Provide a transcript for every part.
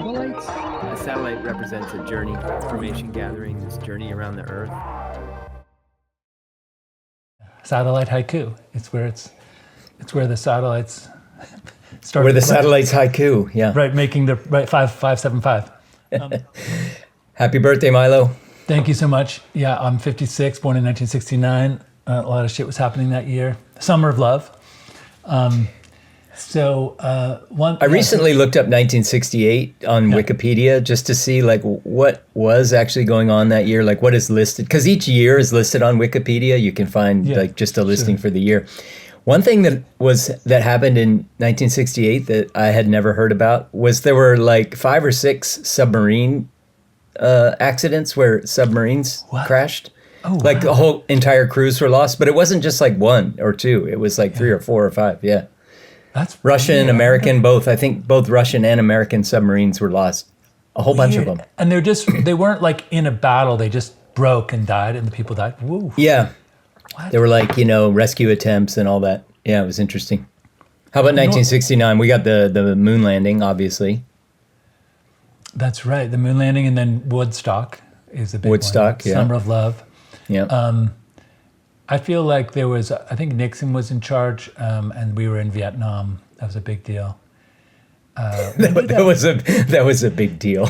satellites? A satellite represents a journey, information gathering, this journey around the Earth. Satellite haiku. It's where the satellites start. Where the satellites haiku, yeah. Right, making the right 5575. Happy birthday, Milo. Thank you so much. Yeah, I'm 56, born in 1969. A lot of shit was happening that year. Summer of Love. I recently looked up 1968 on Wikipedia just to see like what was actually going on that year, like what is listed, because each year is listed on Wikipedia. You can find like just a listing for the year. One thing that happened in 1968 that I had never heard about was there were like 5 or 6 submarine accidents where submarines crashed. Oh, like wow. a whole entire crews were lost, but it wasn't just like 1 or 2. It was like 3 or 4 or 5. Yeah. That's Russian, American, both. I think both Russian and American submarines were lost. A whole bunch of them. And they weren't like in a battle. They just broke and died, and the people died. Woo. Yeah. What? There were like, rescue attempts and all that. Yeah, it was interesting. How about 1969? We got the moon landing, obviously. That's right. The moon landing, and then Woodstock is a big one. Yeah. Summer of Love. Yeah. I feel like I think Nixon was in charge, and we were in Vietnam. That was a big deal. That was a big deal.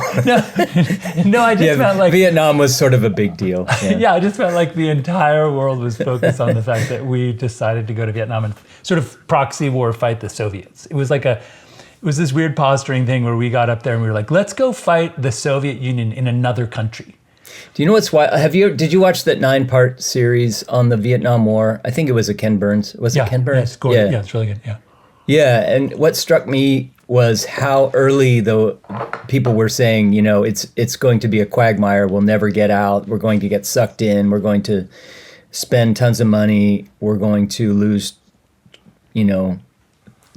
No, I just meant like Vietnam was sort of a big deal. Yeah, I just felt like the entire world was focused on the fact that we decided to go to Vietnam and sort of proxy war fight the Soviets. It was this weird posturing thing where we got up there and we were like, let's go fight the Soviet Union in another country. Do you know what's why? Did you watch that 9-part series on the Vietnam War? I think it was a Ken Burns. Was it Ken Burns? Yeah, it's really good. Yeah. Yeah, and what struck me was how early the people were saying, it's going to be a quagmire. We'll never get out. We're going to get sucked in. We're going to spend tons of money. We're going to lose,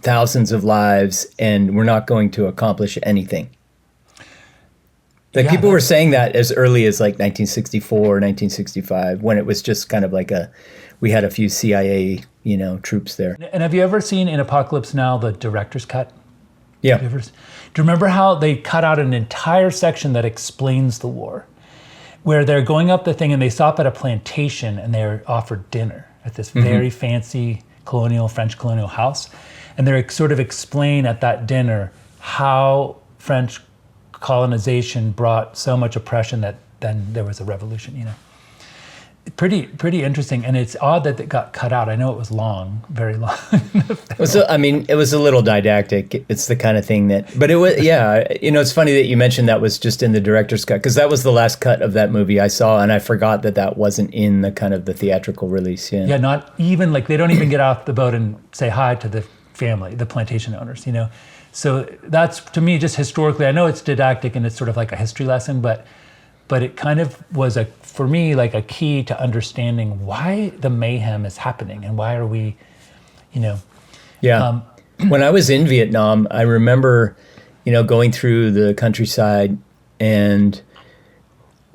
thousands of lives, and we're not going to accomplish anything. People were saying that as early as like 1964, 1965, when it was just kind of like we had a few CIA, troops there. And have you ever seen in Apocalypse Now the director's cut? Yeah. Do you remember how they cut out an entire section that explains the war, where they're going up the thing and they stop at a plantation and they're offered dinner at this very fancy French colonial house, and they're sort of explain at that dinner how French colonization brought so much oppression that then there was a revolution, Pretty interesting, and it's odd that it got cut out. I know it was long, very long. It was a little didactic. It's the kind of thing but it was, it's funny that you mentioned that was just in the director's cut, because that was the last cut of that movie I saw, and I forgot that wasn't in the kind of the theatrical release. Yeah, not even, like, they don't even get off the boat and say hi to the family, the plantation owners, So that's, to me, just historically, I know it's didactic and it's sort of like a history lesson, but it kind of was for me, like a key to understanding why the mayhem is happening and why are we, Yeah. When I was in Vietnam, I remember, going through the countryside and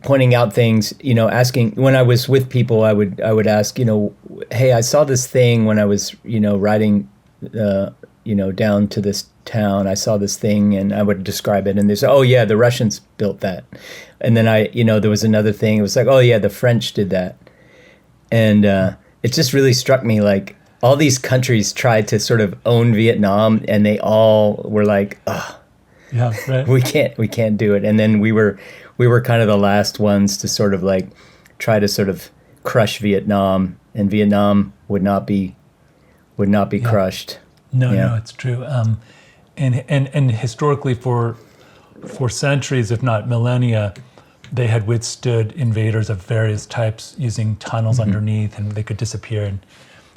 pointing out things, asking, when I was with people, I would ask, hey, I saw this thing when I was, riding, down to this town. I saw this thing, and I would describe it, and they say, oh yeah, the Russians built that. And then there was another thing. It was like, oh yeah, the French did that. And it just really struck me, like, all these countries tried to sort of own Vietnam, and they all were like, oh, yeah, right. we can't do it. And then we were kind of the last ones to sort of like try to sort of crush Vietnam, and Vietnam would not be crushed. No, it's true. And historically, for centuries, if not millennia, they had withstood invaders of various types using tunnels underneath, and they could disappear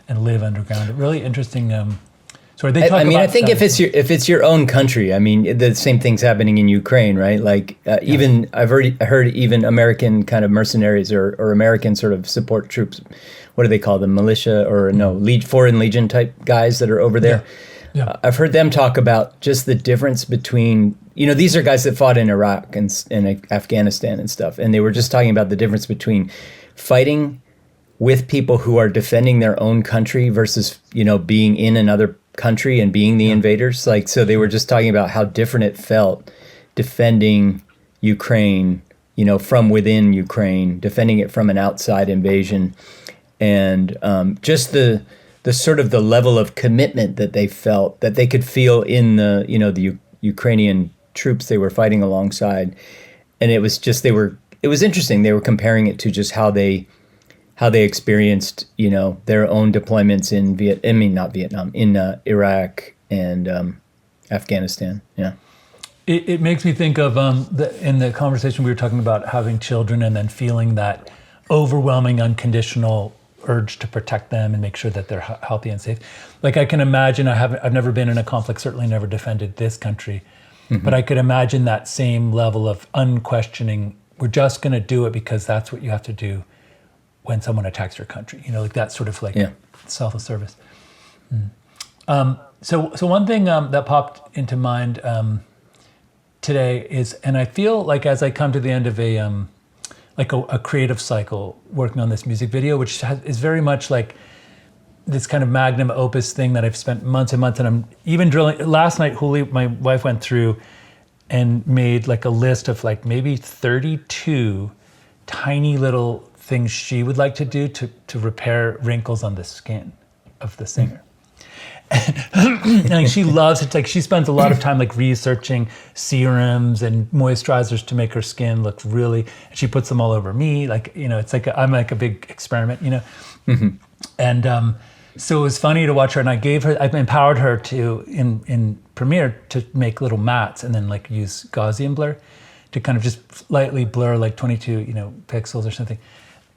and live underground. Really interesting. I think if it's your own country, the same thing's happening in Ukraine, right? Like even I've heard even American kind of mercenaries or American sort of support troops. What do they call them? Militia or Foreign Legion type guys that are over there. Yeah. I've heard them talk about just the difference between, these are guys that fought in Iraq and Afghanistan and stuff. And they were just talking about the difference between fighting with people who are defending their own country versus, being in another country and being the invaders. Like, so they were just talking about how different it felt defending Ukraine, from within Ukraine, defending it from an outside invasion, and just the sort of the level of commitment that they felt, that they could feel in the Ukrainian troops they were fighting alongside. And it was just, it was interesting. They were comparing it to just how they experienced, their own deployments in Iraq and Afghanistan. Yeah. It makes me think of in the conversation we were talking about having children and then feeling that overwhelming unconditional urge to protect them and make sure that they're healthy and safe. Like I can imagine, I've never been in a conflict, certainly never defended this country, but I could imagine that same level of unquestioning, we're just going to do it because that's what you have to do when someone attacks your country, like that sort of selfless service. So one thing that popped into mind today is, and I feel like as I come to the end of a creative cycle working on this music video, which is very much like this kind of magnum opus thing that I've spent months and months, and I'm even drilling. Last night, Huli, my wife, went through and made like a list of like maybe 32 tiny little things she would like to do to repair wrinkles on the skin of the singer. And she loves it. Like she spends a lot of time like researching serums and moisturizers to make her skin look really. She puts them all over me. Like it's like I'm like a big experiment. And so it was funny to watch her. And I empowered her to in Premiere to make little mats and then like use Gaussian blur to kind of just slightly blur like 22 pixels or something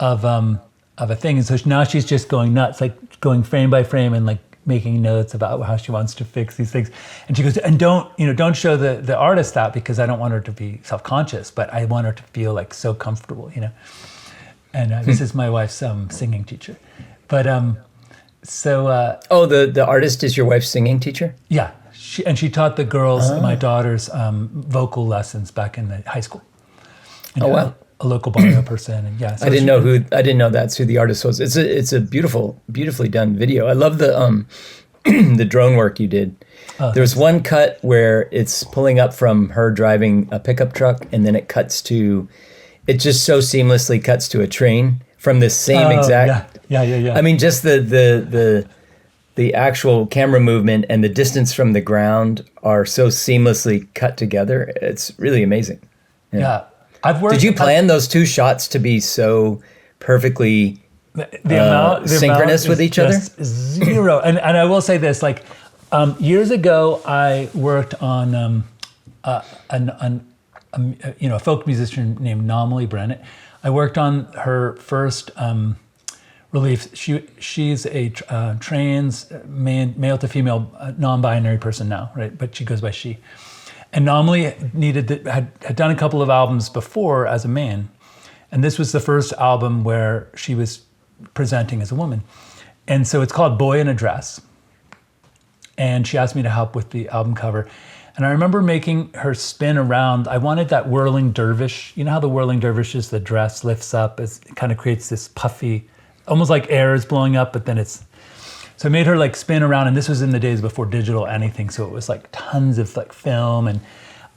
of a thing. And so now she's just going nuts, like going frame by frame and like making notes about how she wants to fix these things. And she goes, and don't show the artist that, because I don't want her to be self-conscious, but I want her to feel like so comfortable, And this is my wife's singing teacher. But the artist is your wife's singing teacher? Yeah. She taught the girls, my daughters, vocal lessons back in the high school. Wow. A local barrio person, and yeah. So I didn't know that's who the artist was. It's a beautifully done video. I love the the drone work you did. There's one cut where it's pulling up from her driving a pickup truck, and then it just so seamlessly cuts to a train from this same exact. Yeah. I mean, just the actual camera movement and the distance from the ground are so seamlessly cut together. It's really amazing. Yeah. Did you plan those two shots to be so perfectly synchronous with each other? Zero. And I will say this, like years ago, I worked on a folk musician named Namali Brennett. I worked on her first release. She's a trans male to female non-binary person now, right? But she goes by she. And Namali had done a couple of albums before as a man. And this was the first album where she was presenting as a woman. And so it's called Boy in a Dress. And she asked me to help with the album cover. And I remember making her spin around. I wanted that whirling dervish. You know how the whirling dervish is, the dress lifts up, it kind of creates this puffy, almost like air is blowing up, but then it's... So I made her like spin around, and this was in the days before digital anything, so it was like tons of like film, and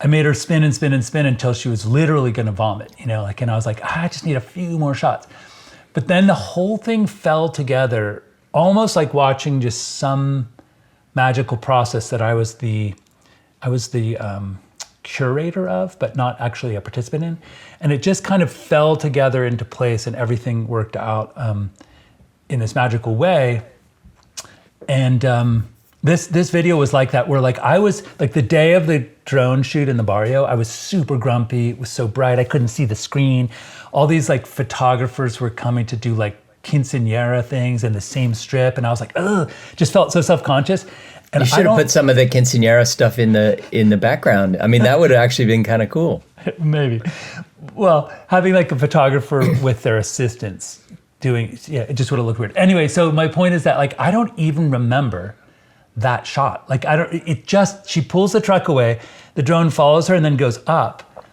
I made her spin and spin and spin until she was literally gonna vomit, and I was like, I just need a few more shots. But then the whole thing fell together, almost like watching just some magical process that I was the curator of, but not actually a participant in. And it just kind of fell together into place, and everything worked out in this magical way. And this video was like that, where like I was like the day of the drone shoot in the barrio, I was super grumpy. It was so bright, I couldn't see the screen. All these like photographers were coming to do like quinceañera things in the same strip, and I was like, ugh, just felt so self-conscious. And you should have put some of the quinceañera stuff in the background. I mean, that would have actually been kind of cool. Maybe. Well, having like a photographer with their assistants it just would have looked weird. Anyway, so my point is that like I don't even remember that shot. Like she pulls the truck away, the drone follows her and then goes up.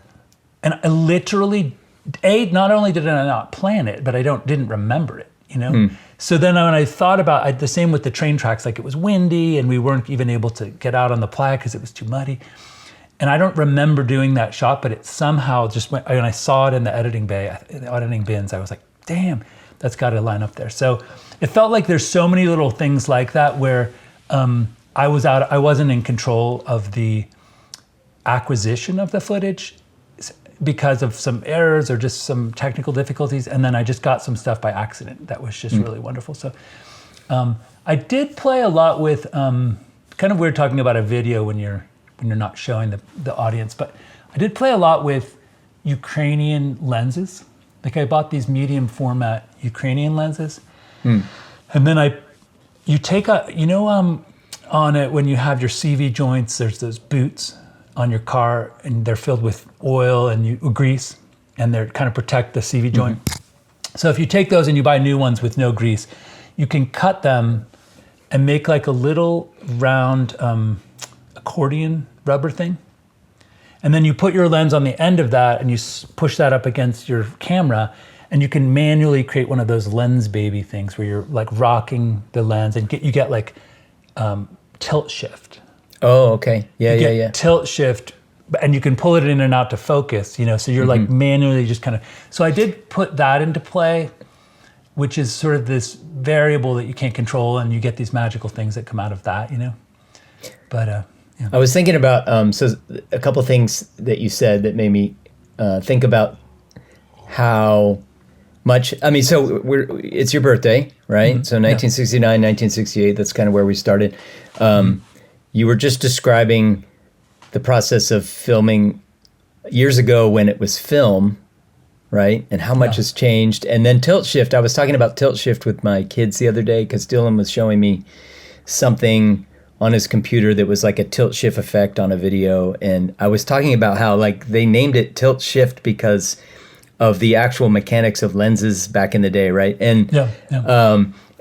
And I literally, not only did I not plan it, but I didn't remember it, So then when I thought about the same with the train tracks, like it was windy and we weren't even able to get out on the plat because it was too muddy. And I don't remember doing that shot, but it somehow just went, when I saw it in the editing bay, the editing bins, I was like, damn, that's got to line up there. So it felt like there's so many little things like that where I wasn't in control of the acquisition of the footage because of some errors or just some technical difficulties. And then I just got some stuff by accident that was just really wonderful. So I did play a lot with, kind of weird talking about a video when you're not showing the audience, but I did play a lot with Ukrainian lenses. Like I bought these medium format Ukrainian lenses. And then you take on it when you have your CV joints, there's those boots on your car and they're filled with oil and grease and they kind of protect the CV joint. So if you take those and you buy new ones with no grease, you can cut them and make like a little round accordion rubber thing. And then you put your lens on the end of that and you push that up against your camera and you can manually create one of those lens baby things where you're like rocking the lens and you get like tilt shift. Oh, okay. Yeah. Tilt shift, and you can pull it in and out to focus, so you're like manually just kind of, so I did put that into play, which is sort of this variable that you can't control and you get these magical things that come out of that, But yeah. I was thinking about, so a couple things that you said that made me think about how much, so it's your birthday, right? So 1969, 1968, that's kind of where we started. You were just describing the process of filming years ago when it was film, right? And how much has changed. And then tilt shift, I was talking about tilt shift with my kids the other day because Dylan was showing me something on his computer that was like a tilt shift effect on a video. And I was talking about how like they named it tilt shift because of the actual mechanics of lenses back in the day, right? And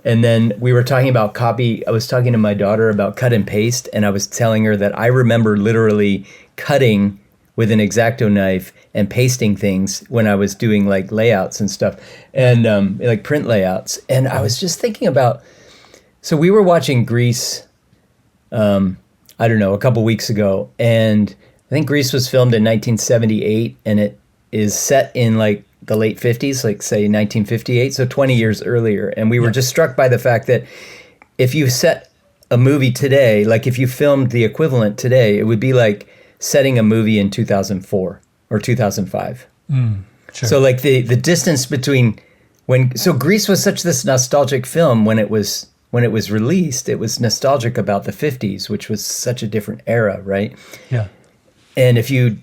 and then we were talking about copy. I was talking to my daughter about cut and paste, and I was telling her that I remember literally cutting with an X-Acto knife and pasting things when I was doing like layouts and stuff, and like print layouts. And I was just thinking about, so we were watching Grease, I don't know, a couple weeks ago, and I think Grease was filmed in 1978, and it is set in like the late 50s, like say 1958, so 20 years earlier. And we were just struck by the fact that if you set a movie today, like if you filmed the equivalent today, it would be like setting a movie in 2004 or 2005. Sure. So like the distance between so Grease was such this nostalgic film when it was released, it was nostalgic about the 50s, which was such a different era, right? Yeah. And if you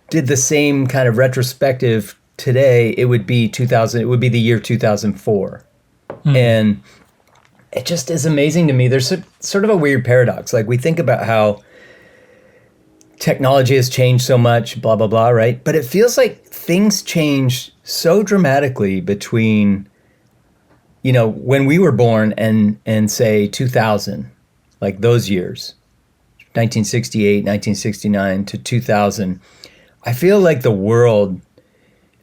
did the same kind of retrospective today, it would be the year 2004. And it just is amazing to me. There's sort of a weird paradox. Like we think about how technology has changed so much, blah, blah, blah, right? But it feels like things change so dramatically between, when we were born and say 2000, like those years, 1968, 1969 to 2000. I feel like the world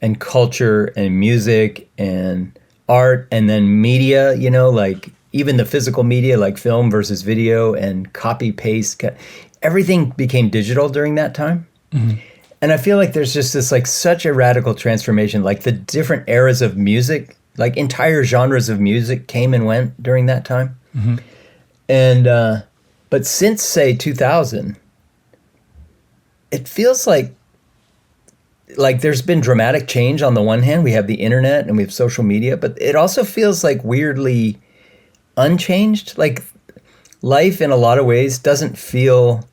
and culture and music and art and then media, like even the physical media, like film versus video and copy paste, everything became digital during that time. And I feel like there's just this like such a radical transformation, like the different eras of music, like entire genres of music came and went during that time. And, but since say 2000, it feels like there's been dramatic change. On the one hand, we have the internet and we have social media, but it also feels like weirdly unchanged. Like life in a lot of ways doesn't feel,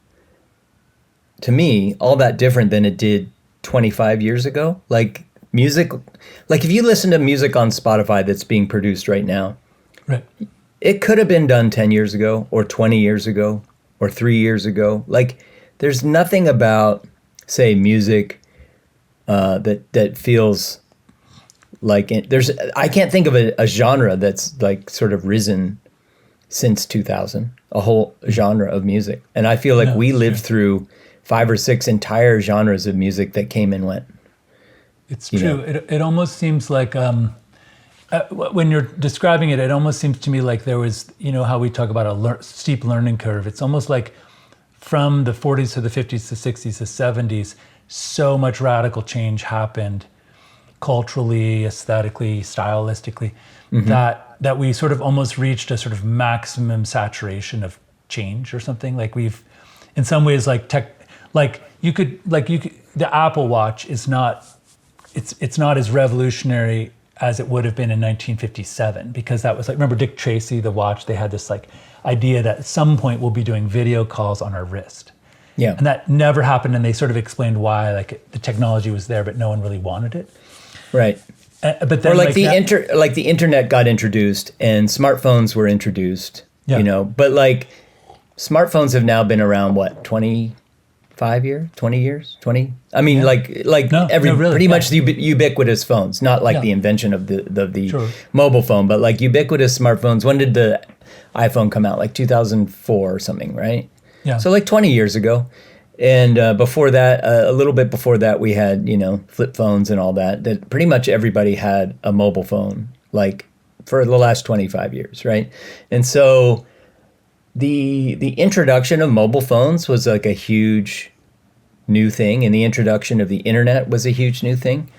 to me, all that different than it did 25 years ago. Like music, like if you listen to music on Spotify that's being produced right now, right, it could have been done 10 years ago or 20 years ago or 3 years ago. Like there's nothing about, say, music that feels like I can't think of a genre that's like sort of risen since 2000, a whole genre of music. And I feel like we lived through 5 or 6 entire genres of music that came and went. It's true. It almost seems like when you're describing it, it almost seems to me like there was, how we talk about a steep learning curve. It's almost like from the 40s to the 50s to 60s to 70s, so much radical change happened culturally, aesthetically, stylistically, that we sort of almost reached a sort of maximum saturation of change or something. Like we've, in some ways, the Apple Watch is not, it's not as revolutionary as it would have been in 1957, because that was like, remember Dick Tracy, the watch, they had this like idea that at some point we'll be doing video calls on our wrist. Yeah. And that never happened, and they sort of explained why, like the technology was there, but no one really wanted it. Right. But then, or like the internet got introduced and smartphones were introduced, you know, but like smartphones have now been around, what, 25 years, 20 years, 20? I mean, pretty much the ubiquitous phones, not like the invention of the mobile phone, but like ubiquitous smartphones. When did the iPhone come out? Like 2004 or something, right? Yeah. So like 20 years ago. And before that, a little bit before that, we had, you know, flip phones and all that. That pretty much everybody had a mobile phone, like for the last 25 years, right? And so the introduction of mobile phones was like a huge new thing, and the introduction of the internet was a huge new thing.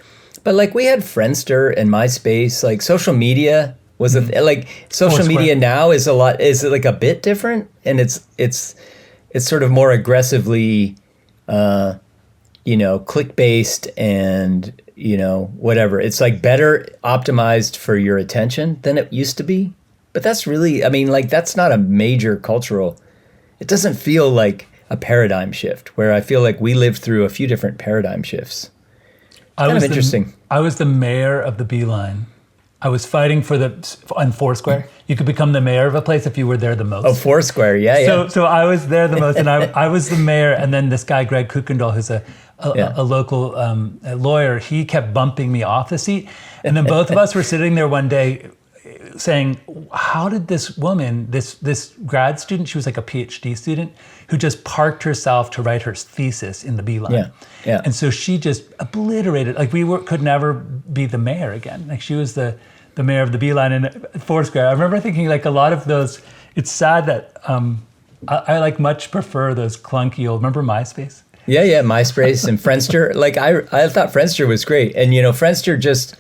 But like we had Friendster and MySpace, like social media was like social media now is like a bit different, and it's sort of more aggressively, you know, click-based and, you know, whatever. It's like better optimized for your attention than it used to be. But that's really, I mean, like that's not a major cultural, it doesn't feel like a paradigm shift, where I feel like we lived through a few different paradigm shifts. Kind of interesting. I was the mayor of the Beeline. I was fighting on Foursquare. You could become the mayor of a place if you were there the most. Oh, Foursquare, yeah. So I was there the most, and I was the mayor. And then this guy, Greg Kuykendall, who's a local lawyer, he kept bumping me off the seat. And then both of us were sitting there one day saying, how did this woman, this grad student, she was like a PhD student, who just parked herself to write her thesis in the Beeline. Yeah. And so she just obliterated, like could never be the mayor again. Like she was the mayor of the Beeline and Foursquare. I remember thinking like a lot of those, it's sad that I like much prefer those clunky old, remember MySpace? Yeah, MySpace and Friendster. Like I thought Friendster was great. And you know, Friendster just,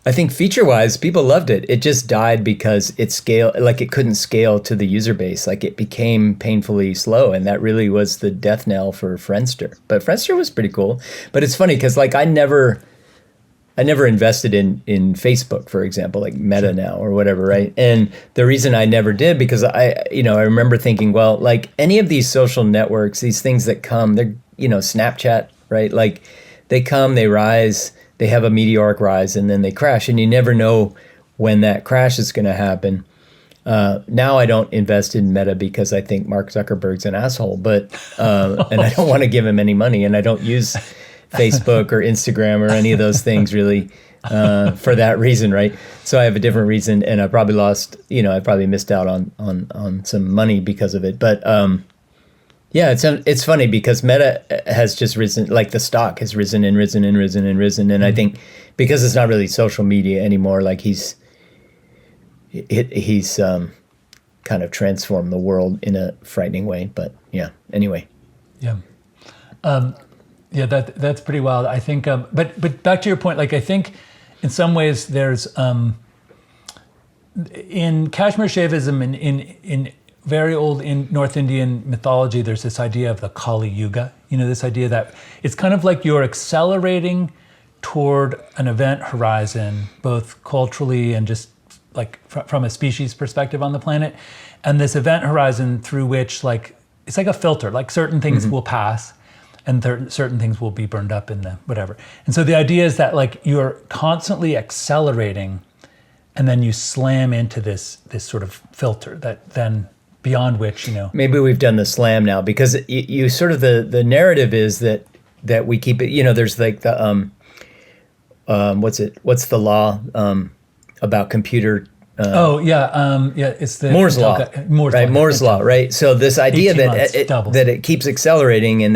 I think feature-wise, people loved it. It just died because it couldn't scale to the user base. Like it became painfully slow, and that really was the death knell for Friendster. But Friendster was pretty cool. But it's funny because like I never invested in Facebook, for example, like Meta now or whatever, right? And the reason I never did, because I remember thinking, well, like any of these social networks, these things that come, they're, you know, Snapchat, right? Like they come, they rise, they have a meteoric rise, and then they crash, and you never know when that crash is going to happen. Now I don't invest in Meta because I think Mark Zuckerberg's an asshole, but and I don't want to give him any money, and I don't use Facebook or Instagram or any of those things really for that reason, right? So I have a different reason, and I probably I probably missed out on some money because of it, but yeah, it's funny because Meta has just risen, like the stock has risen and risen and risen and risen. And I think because it's not really social media anymore, like he's kind of transformed the world in a frightening way. But yeah, anyway. Yeah. That's pretty wild. I think, but back to your point, like I think in some ways there's, in Kashmir Shaivism, in very old in North Indian mythology, there's this idea of the Kali Yuga. You know, this idea that it's kind of like you're accelerating toward an event horizon, both culturally and just like from a species perspective on the planet. And this event horizon through which, like, it's like a filter, like certain things will pass and certain things will be burned up in the whatever. And so the idea is that like you're constantly accelerating and then you slam into this sort of filter that then beyond which, you know. Maybe we've done the slam now because you sort of the narrative is that we keep it, you know, there's like the, what's the law about computer? It's the Moore's law, Moore's law, right? So this idea that it keeps accelerating and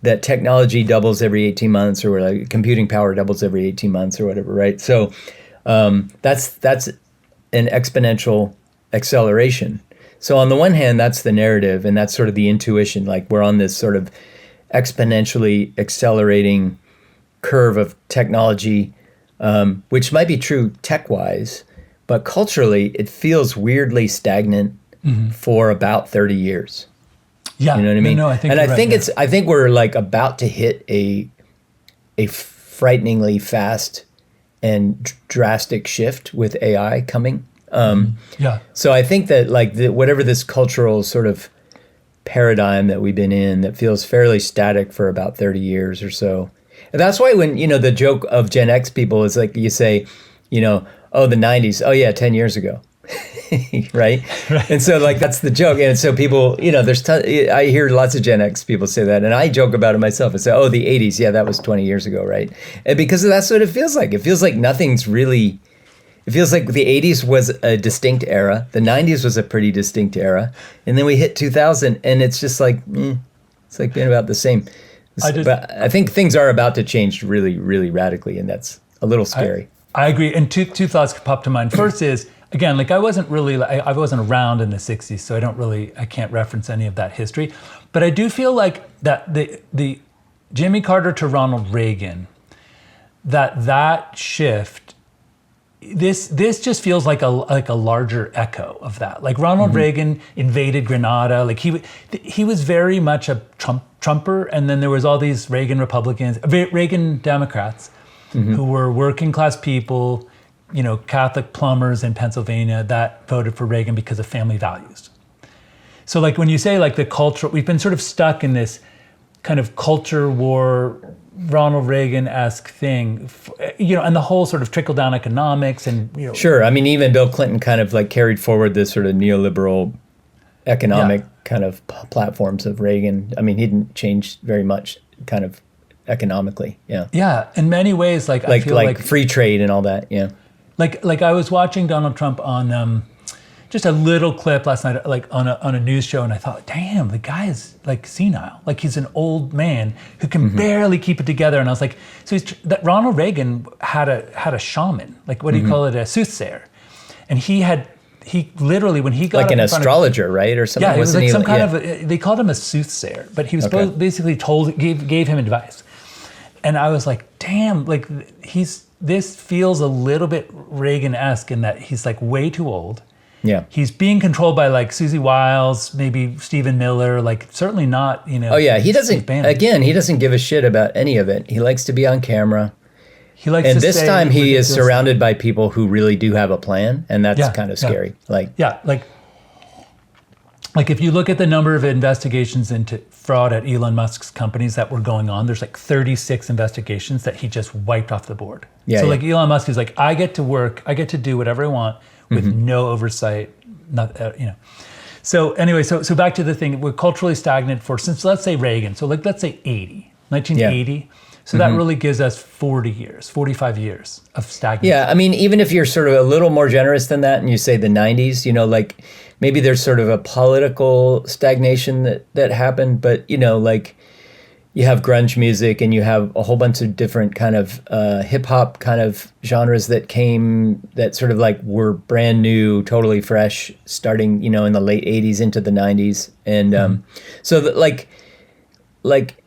that technology doubles every 18 months or like computing power doubles every 18 months or whatever, right? So that's an exponential acceleration. So on the one hand, that's the narrative, and that's sort of the intuition. Like we're on this sort of exponentially accelerating curve of technology, which might be true tech-wise, but culturally, it feels weirdly stagnant for about 30 years. Yeah, you know what I mean. No, I think, and you're I think right, it's. I think we're like about to hit a frighteningly fast and drastic shift with AI coming. Yeah. So I think that like whatever this cultural sort of paradigm that we've been in that feels fairly static for about 30 years or so. And that's why when, the joke of Gen X people is like you say, oh, the 90s. Oh, yeah, 10 years ago. Right? And so like that's the joke. And so people, I hear lots of Gen X people say that. And I joke about it myself and say, oh, the 80s. Yeah, that was 20 years ago. Right. And because that's what it feels like. It feels like nothing's really. It feels like the 80s was a distinct era. The 90s was a pretty distinct era. And then we hit 2000 and it's just like, it's like being about the same. But I think things are about to change really, really radically. And that's a little scary. I agree. And two thoughts pop to mind. First is, again, like I wasn't around in the 60s, so I can't reference any of that history. But I do feel like that the Jimmy Carter to Ronald Reagan, that shift, this just feels like a larger echo of that. Like Ronald Reagan invaded Grenada. Like he was very much a Trumper, and then there was all these Reagan Democrats who were working class people, Catholic plumbers in Pennsylvania that voted for Reagan because of family values. So like when you say like the culture, we've been sort of stuck in this kind of culture war, Ronald Reagan-esque thing, and the whole sort of trickle-down economics and, Sure. I mean, even Bill Clinton kind of like carried forward this sort of neoliberal economic kind of platforms of Reagan. I mean, he didn't change very much kind of economically. Yeah. Yeah. In many ways, I feel like free trade and all that. Yeah. Like I was watching Donald Trump on just a little clip last night, like on a news show, and I thought, damn, the guy is like senile. Like he's an old man who can barely keep it together. And I was like, so that Ronald Reagan had a shaman, like what do you call it, a soothsayer, and he literally when he got like an astrologer, right, or something. Yeah, it was like some kind of they called him a soothsayer, but he was basically gave him advice, and I was like, damn, like this feels a little bit Reagan-esque in that he's like way too old. Yeah. He's being controlled by like Susie Wiles, maybe Stephen Miller, like certainly not, Oh yeah, he doesn't give a shit about any of it. He likes to be on camera. He likes and to this say time he ridiculous is surrounded by people who really do have a plan, and that's kind of scary. Like if you look at the number of investigations into fraud at Elon Musk's companies that were going on, there's like 36 investigations that he just wiped off the board. Yeah, so like Elon Musk is like, I get to work, I get to do whatever I want with no oversight, So anyway, so back to the thing, we're culturally stagnant since let's say Reagan, so like let's say 1980. Yeah. So that really gives us 45 years of stagnation. Yeah, I mean, even if you're sort of a little more generous than that and you say the 90s, like maybe there's sort of a political stagnation that happened, but, like you have grunge music and you have a whole bunch of different kind of hip-hop kind of genres that sort of like were brand new, totally fresh, starting, in the late 80s into the 90s. And so that like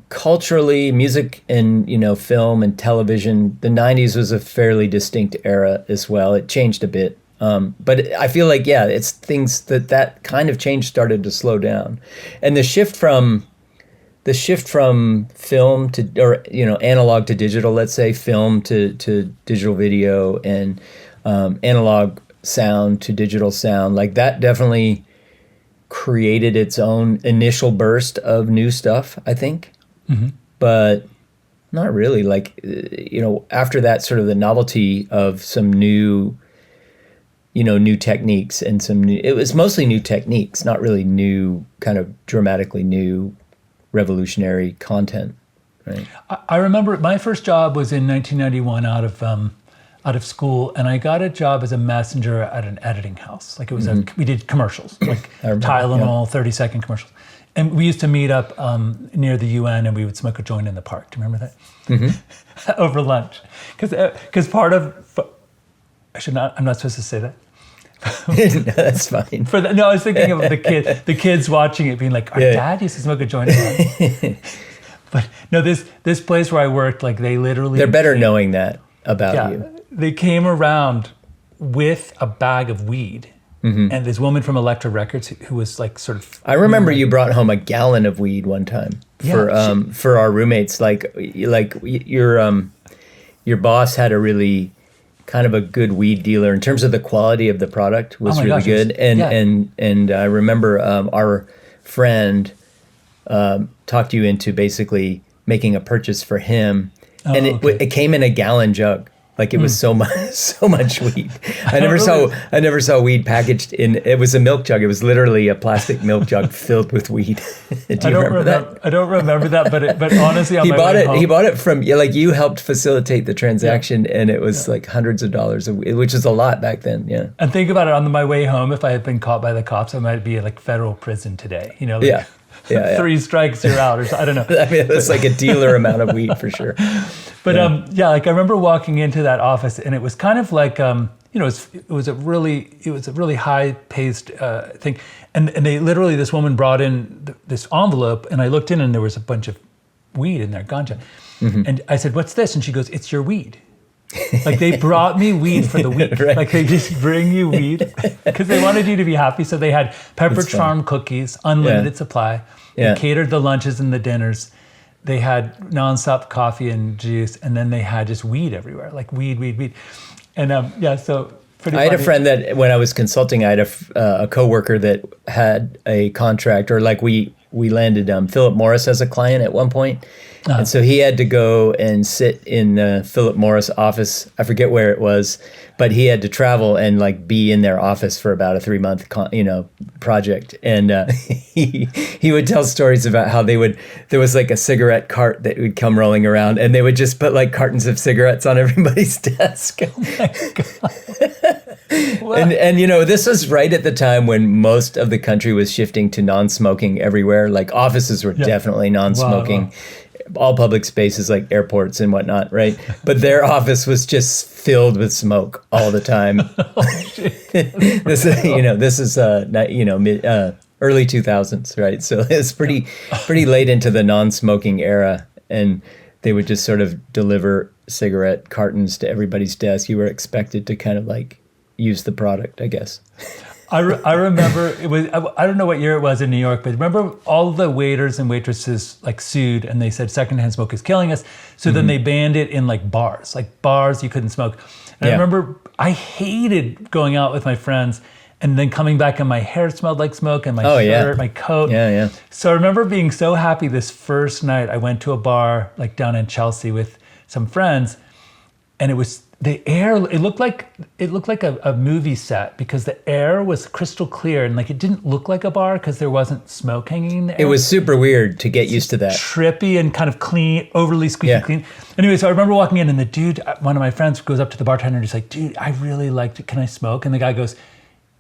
culturally, music and, film and television, the 90s was a fairly distinct era as well. It changed a bit. But I feel like, it's things that kind of change started to slow down. And the shift from film to, or, analog to digital, let's say, film to digital video, and analog sound to digital sound, like that definitely created its own initial burst of new stuff, I think. But not really. Like, after that, sort of the novelty of some new, new techniques and it was mostly new techniques, not really new, kind of dramatically new, revolutionary content. Right. I remember my first job was in 1991 out of school, and I got a job as a messenger at an editing house. Like it was we did commercials, like Tylenol, 30-second commercials. And we used to meet up near the UN, and we would smoke a joint in the park. Do you remember that? Over lunch. Because part of, I'm not supposed to say that. No, that's fine. No, I was thinking of the kids watching it, being like, "Our dad used to smoke a joint." But no, this place where I worked, like they're better knowing that about you. They came around with a bag of weed, and this woman from Elektra Records who was like sort of. I remember you brought home a gallon of weed one time for our roommates. Like your boss had a really kind of a good weed dealer in terms of the quality of the product was really good. And I remember our friend talked you into basically making a purchase for him, and it came in a gallon jug. Like it was so much weed. I never saw weed packaged in. It was a milk jug. It was literally a plastic milk jug filled with weed. Do you remember that? I don't remember that, but honestly, he bought it from you helped facilitate the transaction, and it was like hundreds of dollars, which is a lot back then. Yeah. And think about it, on my way home, if I had been caught by the cops, I might be in like federal prison today. You know. Like, yeah. 3 strikes, you're out, or I don't know. I mean, it's like a dealer amount of weed for sure. But like I remember walking into that office, and it was kind of like it was a really high paced thing, and they literally, this woman brought in this envelope, and I looked in, and there was a bunch of weed in there, ganja, and I said, "What's this?" And she goes, "It's your weed." Like they brought me weed for the week. Right. Like they just bring you weed because they wanted you to be happy. So they had Pepperidge Farm cookies, unlimited supply. They catered the lunches and the dinners. They had nonstop coffee and juice, and then they had just weed everywhere, like weed. And so pretty. I had a friend that when I was consulting, I had a coworker that had a contract, or like we landed Philip Morris as a client at one point. And so he had to go and sit in the Philip Morris office. I forget where it was, but he had to travel and like be in their office for about a 3-month, project. And he would tell stories about how there was like a cigarette cart that would come rolling around, and they would just put like cartons of cigarettes on everybody's desk. Oh my God. And this was right at the time when most of the country was shifting to non-smoking everywhere. Like offices were definitely non-smoking. Wow. All public spaces like airports and whatnot, right? But their office was just filled with smoke all the time. This is early 2000s, right? So it's pretty late into the non-smoking era, and they would just sort of deliver cigarette cartons to everybody's desk. You were expected to kind of like use the product, I guess. I remember it was, I don't know what year it was in New York, but remember all the waiters and waitresses like sued, and they said secondhand smoke is killing us. So then they banned it in like bars you couldn't smoke. And I remember I hated going out with my friends and then coming back and my hair smelled like smoke, and my shirt, my coat. Yeah. So I remember being so happy this first night. I went to a bar like down in Chelsea with some friends, and it was the air. It looked like a movie set because the air was crystal clear, and like it didn't look like a bar because there wasn't smoke hanging in the air. It was super weird to get used to that. Trippy and kind of clean, overly squeaky clean. Anyway, so I remember walking in, and the dude, one of my friends, goes up to the bartender and he's like, "Dude, I really liked it. Can I smoke?" And the guy goes,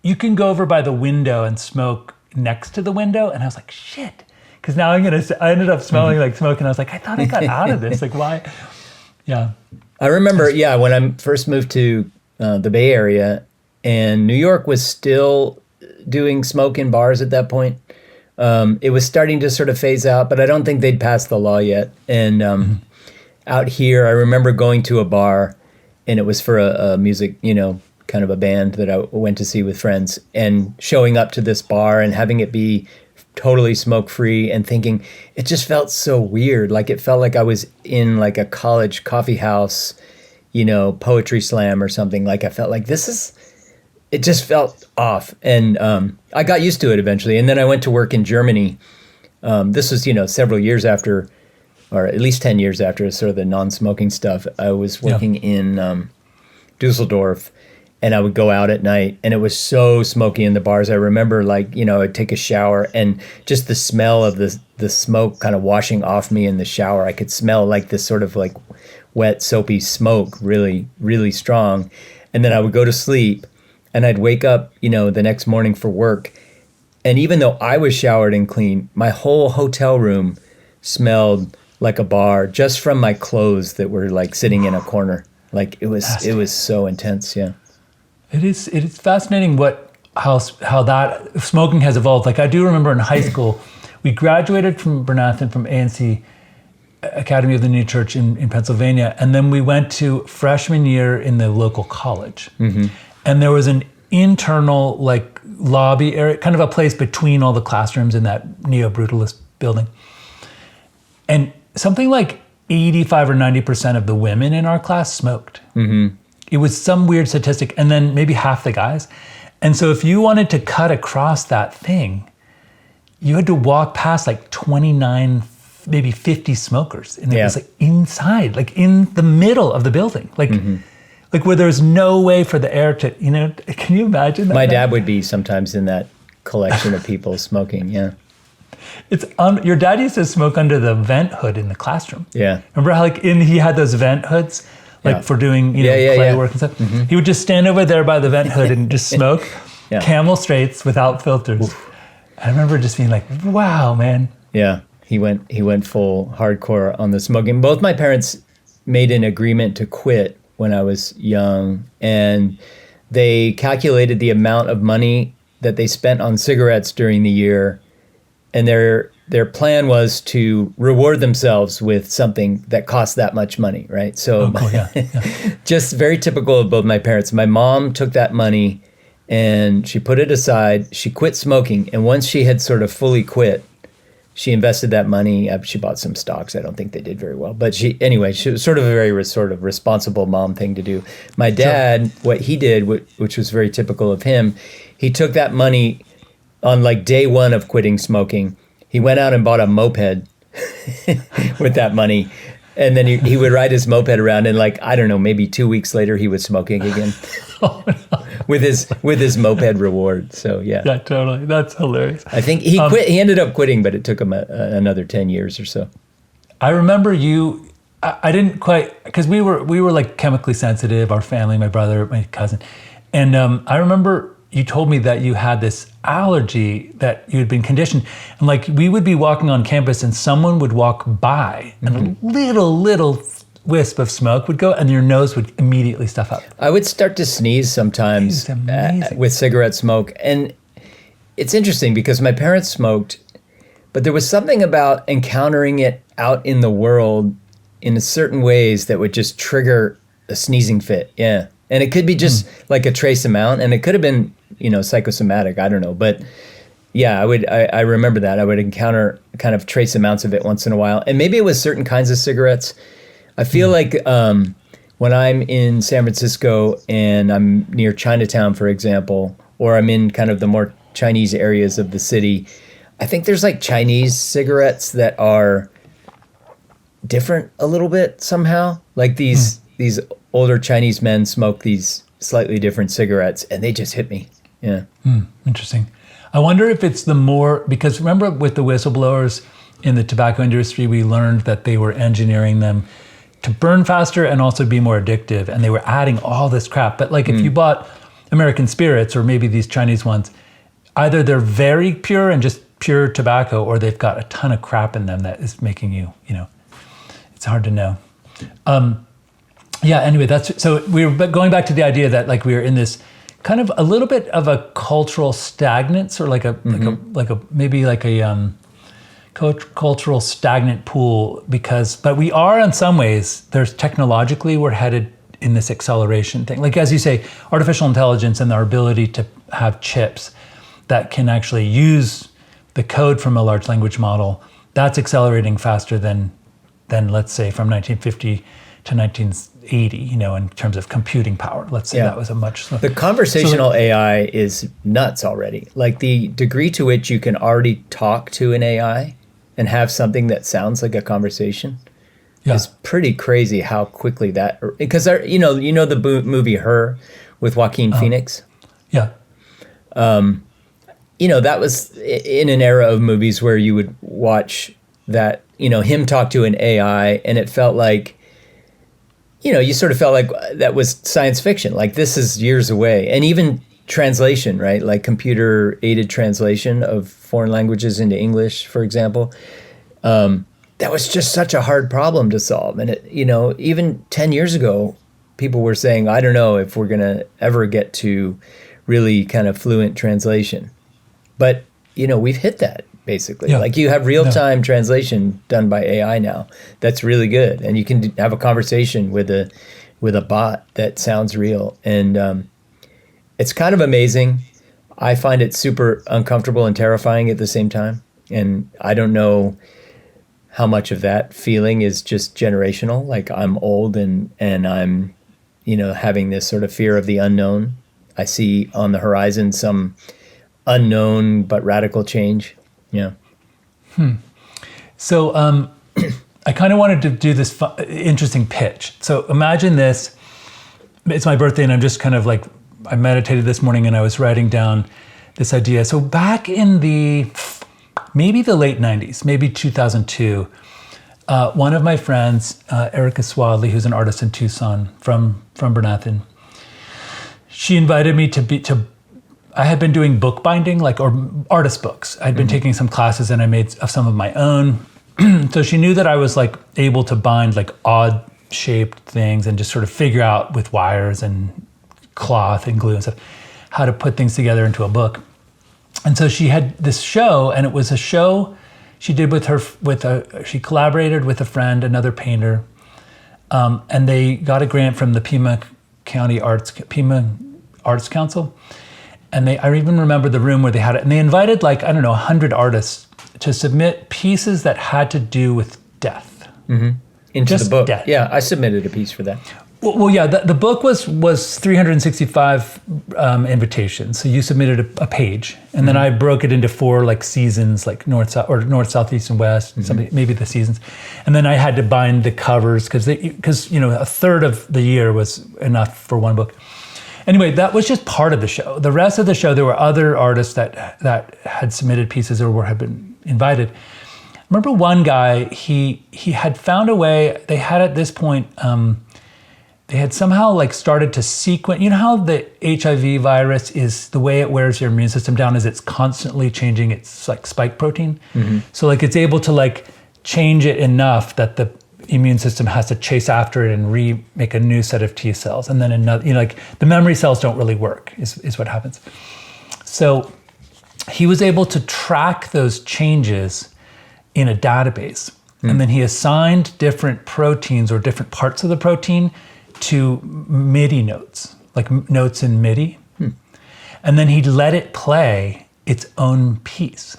"You can go over by the window and smoke next to the window." And I was like, "Shit," because now I ended up smelling like smoke, and I was like, I thought I got out of this. Like, why? Yeah. I remember, when I first moved to the Bay Area, and New York was still doing smoke in bars at that point. It was starting to sort of phase out, but I don't think they'd passed the law yet. And out here, I remember going to a bar, and it was for a music, kind of a band that I went to see with friends, and showing up to this bar and having it be totally smoke-free, and thinking it just felt so weird. Like it felt like I was in like a college coffee house, poetry slam or something. Like I felt like it just felt off. And I got used to it eventually. And then I went to work in Germany. This was, several years after, or at least 10 years after sort of the non-smoking stuff. I was working in Dusseldorf, and I would go out at night, and it was so smoky in the bars. I remember I'd take a shower, and just the smell of the smoke kind of washing off me in the shower. I could smell like this sort of like wet, soapy smoke, really, really strong. And then I would go to sleep, and I'd wake up, the next morning for work. And even though I was showered and clean, my whole hotel room smelled like a bar just from my clothes that were like sitting in a corner. Like it was so intense. Yeah. It is fascinating how that smoking has evolved. Like I do remember in high school, we graduated from Bernathen from ANC Academy of the New Church in Pennsylvania, and then we went to freshman year in the local college, and there was an internal like lobby area, kind of a place between all the classrooms in that neo-brutalist building, and something like 85 or 90% of the women in our class smoked. It was some weird statistic, and then maybe half the guys. And so if you wanted to cut across that thing, you had to walk past like 29, maybe 50 smokers. And it was like inside, like in the middle of the building, like where there's no way for the air to, can you imagine that? My dad would be sometimes in that collection of people smoking, yeah. Your dad used to smoke under the vent hood in the classroom. Yeah. Remember how he had those vent hoods? For doing play work and stuff. He would just stand over there by the vent hood and just smoke Camel Straights without filters. Oof. I remember just being like, wow, man. Yeah, he went full hardcore on the smoking. Both my parents made an agreement to quit when I was young, and they calculated the amount of money that they spent on cigarettes during the year, and their plan was to reward themselves with something that cost that much money, right? So just very typical of both my parents. My mom took that money and she put it aside. She quit smoking. And once she had sort of fully quit, she invested that money. She bought some stocks. I don't think they did very well. But she was sort of a very sort of responsible mom thing to do. My dad, what he did, which was very typical of him, he took that money on like day one of quitting smoking. He went out and bought a moped with that money. And then he would ride his moped around, and like, I don't know, maybe 2 weeks later he was smoking again. Oh, no. with his moped reward. So yeah. Yeah, totally. That's hilarious. I think he quit. He ended up quitting, but it took him another 10 years or so. I remember I didn't quite, because we were like chemically sensitive, our family, my brother, my cousin. And I remember you told me that you had this allergy that you had been conditioned. And like we would be walking on campus and someone would walk by and a little wisp of smoke would go and your nose would immediately stuff up. I would start to sneeze sometimes with cigarette smoke. And it's interesting because my parents smoked, but there was something about encountering it out in the world in certain ways that would just trigger a sneezing fit. Yeah. And it could be just like a trace amount, and it could have been, psychosomatic. I don't know. But yeah, I remember that. I would encounter kind of trace amounts of it once in a while. And maybe it was certain kinds of cigarettes. I feel like when I'm in San Francisco and I'm near Chinatown, for example, or I'm in kind of the more Chinese areas of the city, I think there's like Chinese cigarettes that are different a little bit somehow. Like these older Chinese men smoke these slightly different cigarettes, and they just hit me. Yeah. Interesting. I wonder if it's because remember with the whistleblowers in the tobacco industry, we learned that they were engineering them to burn faster and also be more addictive, and they were adding all this crap. But like if you bought American Spirits or maybe these Chinese ones, either they're very pure and just pure tobacco, or they've got a ton of crap in them that is making you, it's hard to know. Anyway, so we were going back to the idea that like we were in this kind of a little bit of a cultural stagnance, or like a cultural stagnant pool, but we are in some ways, there's technologically we're headed in this acceleration thing. Like as you say, artificial intelligence and our ability to have chips that can actually use the code from a large language model, that's accelerating faster than let's say from 1950 to 1980, in terms of computing power. Let's say that was a much slower. The conversational AI is nuts already. Like the degree to which you can already talk to an AI and have something that sounds like a conversation is pretty crazy how quickly that, because the movie Her with Joaquin Phoenix? Yeah. That was in an era of movies where you would watch that, him talk to an AI, and it felt like, you sort of felt like that was science fiction. Like this is years away. And even translation, right? Like computer aided translation of foreign languages into English, for example. That was just such a hard problem to solve. And it, even 10 years ago, people were saying, I don't know if we're going to ever get to really kind of fluent translation. But, we've hit that basically. Yeah. Like you have real-time translation done by AI now. That's really good. And you can have a conversation with a bot that sounds real. And it's kind of amazing. I find it super uncomfortable and terrifying at the same time. And I don't know how much of that feeling is just generational. Like I'm old and I'm, having this sort of fear of the unknown. I see on the horizon some unknown but radical change. Yeah. So I kind of wanted to do this interesting pitch. So imagine this. It's my birthday and I'm just kind of like, I meditated this morning and I was writing down this idea. So back in maybe the late 90s, maybe 2002, one of my friends, Erica Swadley, who's an artist in Tucson from Bernathen, she invited me I had been doing bookbinding, or artist books. I'd been taking some classes and I made some of my own. So she knew that I was like able to bind like odd shaped things and just sort of figure out with wires and cloth and glue and stuff how to put things together into a book. And so she had this show, and it was a show she did she collaborated with a friend, another painter, and they got a grant from the Pima Arts Council. And I even remember the room where they had it, and they invited 100 artists to submit pieces that had to do with death. Mm-hmm. Into Just the book. Death. Yeah, I submitted a piece for that. Well, yeah, the book was 365 invitations. So you submitted a page, and then I broke it into 4 seasons, like north, south, east, and west, and maybe the seasons. And then I had to bind the covers because a third of the year was enough for one book. Anyway, that was just part of the show. The rest of the show, there were other artists that had submitted pieces or had been invited. I remember one guy, he had found a way. They had at this point. They had somehow started to sequence, how the HIV virus is, the way it wears your immune system down is it's constantly changing its spike protein. Mm-hmm. So it's able to change it enough that the immune system has to chase after it and make a new set of T cells. And then another, the memory cells don't really work is what happens. So he was able to track those changes in a database. Mm. And then he assigned different proteins or different parts of the protein to MIDI notes, like notes in MIDI. And then he'd let it play its own piece.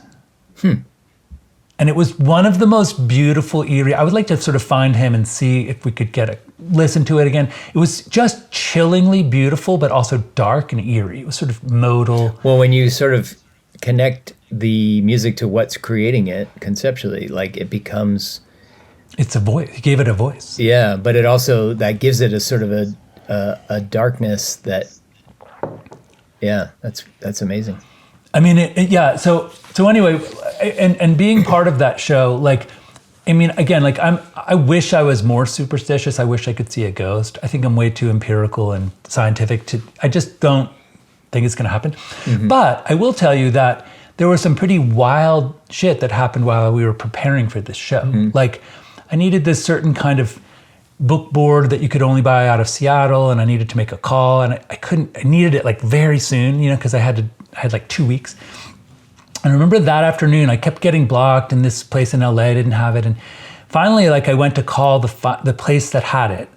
And it was one of the most beautiful, eerie. I would like to sort of find him and see if we could listen to it again. It was just chillingly beautiful, but also dark and eerie. It was sort of modal. Well, when you sort of connect the music to what's creating it conceptually, it becomes... It's a voice. He gave it a voice. Yeah, but it also, that gives it a sort of a darkness that, yeah, that's amazing. I mean, yeah. So anyway, and being part of that show, again, I wish I was more superstitious. I wish I could see a ghost. I think I'm way too empirical and scientific I just don't think it's going to happen. Mm-hmm. But I will tell you that there was some pretty wild shit that happened while we were preparing for this show. Mm-hmm. I needed this certain kind of book board that you could only buy out of Seattle, and I needed to make a call, and I needed it very soon, because I had 2 weeks. And I remember that afternoon, I kept getting blocked, and this place in LA didn't have it. And finally, I went to call the place that had it,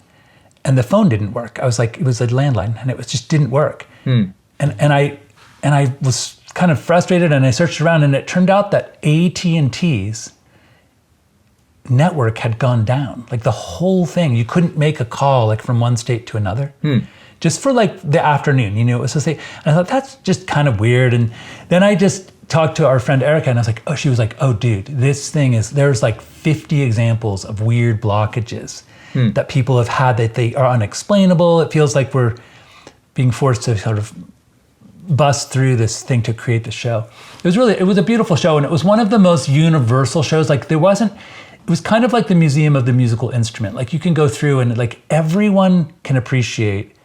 and the phone didn't work. I was it was a landline, and it just didn't work. And I was kind of frustrated, and I searched around, and it turned out that AT&T's network had gone down, the whole thing. You couldn't make a call from one state to another. Just for the afternoon, it was just and I thought that's just kind of weird. And then I just talked to our friend Erica, and I was she was oh dude, this thing there's 50 examples of weird blockages that people have had that they are unexplainable. It feels like we're being forced to sort of bust through this thing to create the show. It was a beautiful show, and it was one of the most universal shows. It was kind of like the Museum of the Musical Instrument. You can go through and everyone can appreciate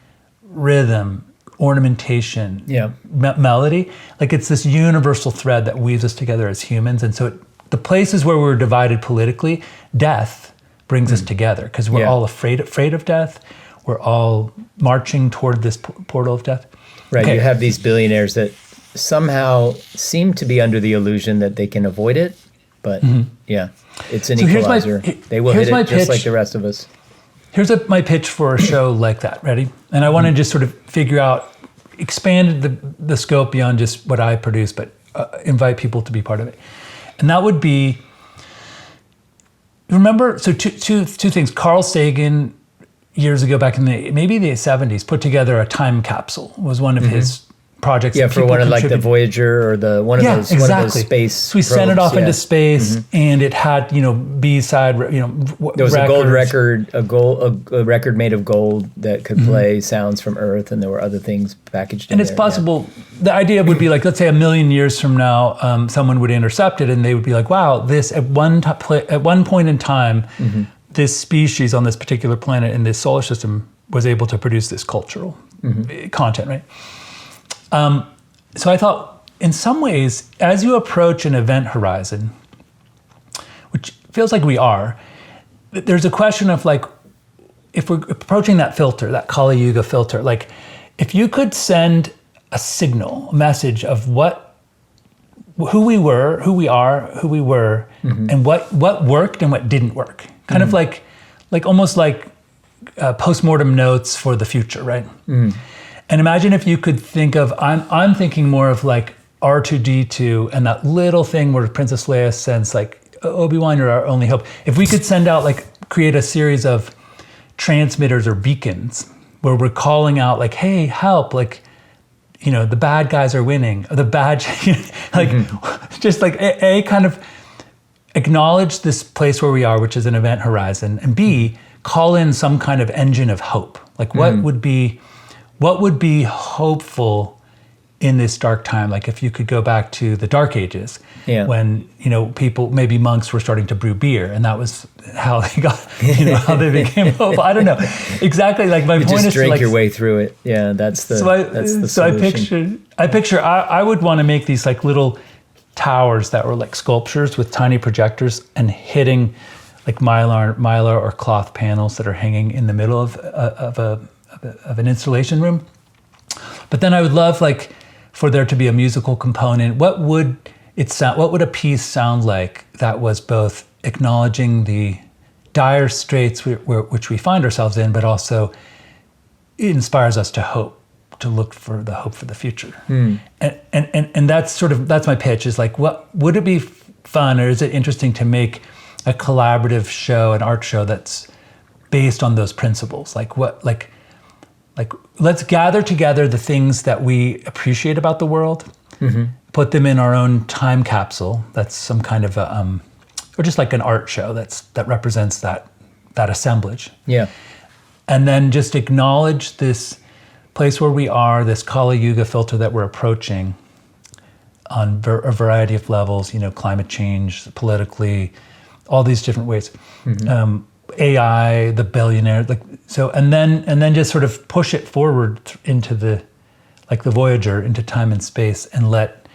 rhythm, ornamentation, melody. It's this universal thread that weaves us together as humans. And so the places where we're divided politically, death brings us together because we're all afraid of death. we're all marching toward this portal of death. Right. Okay. You have these billionaires that somehow seem to be under the illusion that they can avoid it. But yeah, it's an equalizer. They will hit it just like the rest of us. Here's my pitch for a show like that. Ready? And I want to just sort of figure out, expand the scope beyond just what I produce, but invite people to be part of it. And that would be, remember, so two things. Carl Sagan, years ago, back in maybe the 70s, put together a time capsule. It was one of his projects. Yeah, for one of like the Voyager or one of those space. So we sent it off into space, and it had B-side. There was a gold record, a record made of gold that could play sounds from Earth, and there were other things packaged in and there. And it's possible. Yeah. The idea would be like, let's say 1 million years from now, someone would intercept it, and they would be like, "Wow, this at one point in time, this species on this particular planet in this solar system was able to produce this cultural content, right?" So I thought, in some ways, as you approach an event horizon, which feels like we are, there's a question of like, if we're approaching that filter, that Kali Yuga filter, like if you could send a signal, a message of who we were, who we are, who we were, and what worked and what didn't work, kind of like almost like postmortem notes for the future, right? And imagine if you could think of, I'm thinking more of like R2-D2 and that little thing where Princess Leia sends like, Obi-Wan, you're our only hope. If we could send out, like, create a series of transmitters or beacons where we're calling out like, hey, help, like, the bad guys are winning, or the bad, just like A, kind of acknowledge this place where we are, which is an event horizon, and B, call in some kind of engine of hope. Like what would be hopeful in this dark time? Like if you could go back to the Dark Ages, when people, maybe monks, were starting to brew beer, and that was how they got, how they became hopeful. I don't know exactly. Like my point is just to drink your way through it. Yeah, that's the solution. I picture I would want to make these like little towers that were like sculptures with tiny projectors and hitting like mylar or cloth panels that are hanging in the middle of an installation room. But then I would love like for there to be a musical component. What would a piece sound like that was both acknowledging the dire straits which we find ourselves in, but also inspires us to hope, to look for the hope for the future. And that's my pitch, is like, what would it be fun, or is it interesting to make a collaborative show, an art show that's based on those principles? Like let's gather together the things that we appreciate about the world, put them in our own time capsule. That's some kind of or just like an art show that represents that assemblage. Yeah. And then just acknowledge this place where we are, this Kali Yuga filter that we're approaching on a variety of levels, climate change, politically, all these different ways. AI, the billionaire, and then just sort of push it forward into the Voyager, into time and space, and let,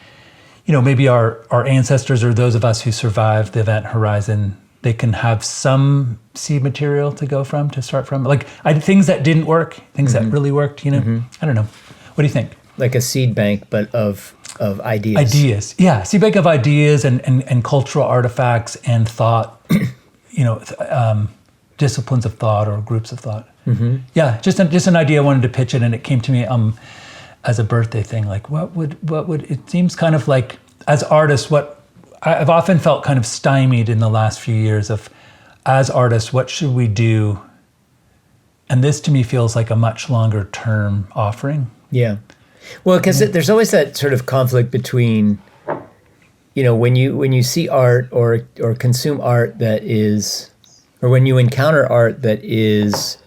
maybe our ancestors or those of us who survived the event horizon, they can have some seed material to start from. Like things that didn't work, things that really worked, I don't know. What do you think? Like a seed bank, but of ideas. Ideas, yeah. Seed bank of ideas and cultural artifacts and thought, disciplines of thought or groups of thought. Yeah, just an idea I wanted to pitch it, and it came to me as a birthday thing. Like, what would it seems kind of like, as artists, what I've often felt kind of stymied in the last few years of, as artists, what should we do? And this to me feels like a much longer term offering. Yeah. Well, because there's always that sort of conflict between, when you see art or consume art that is, or when you encounter art that is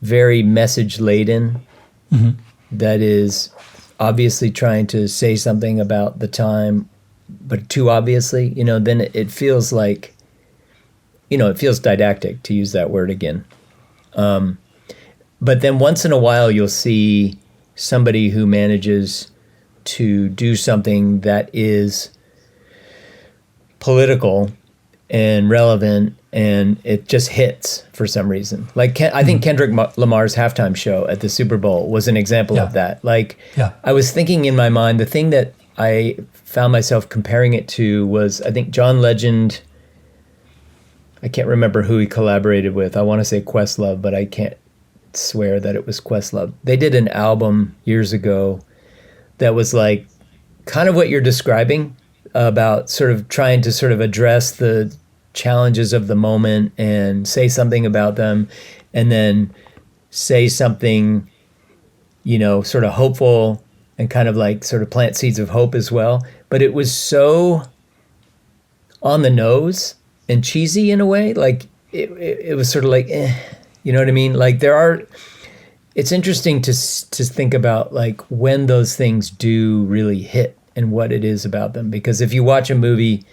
very message laden, that is obviously trying to say something about the time, but too obviously, then it feels like, it feels didactic, to use that word again. But then once in a while, you'll see somebody who manages to do something that is political and relevant, and it just hits for some reason. Like I think Kendrick Lamar's halftime show at the Super Bowl was an example of that. Like I was thinking in my mind, the thing that I found myself comparing it to was, I think John Legend, I can't remember who he collaborated with. I want to say Questlove, but I can't swear that it was Questlove. They did an album years ago that was like kind of what you're describing, about sort of trying to sort of address the challenges of the moment and say something about them, and then say something, you know, sort of hopeful and kind of like sort of plant seeds of hope as well. But it was so on the nose and cheesy in a way. Like it was sort of like, you know what I mean? Like it's interesting to think about like when those things do really hit and what it is about them. Because if you watch a movie,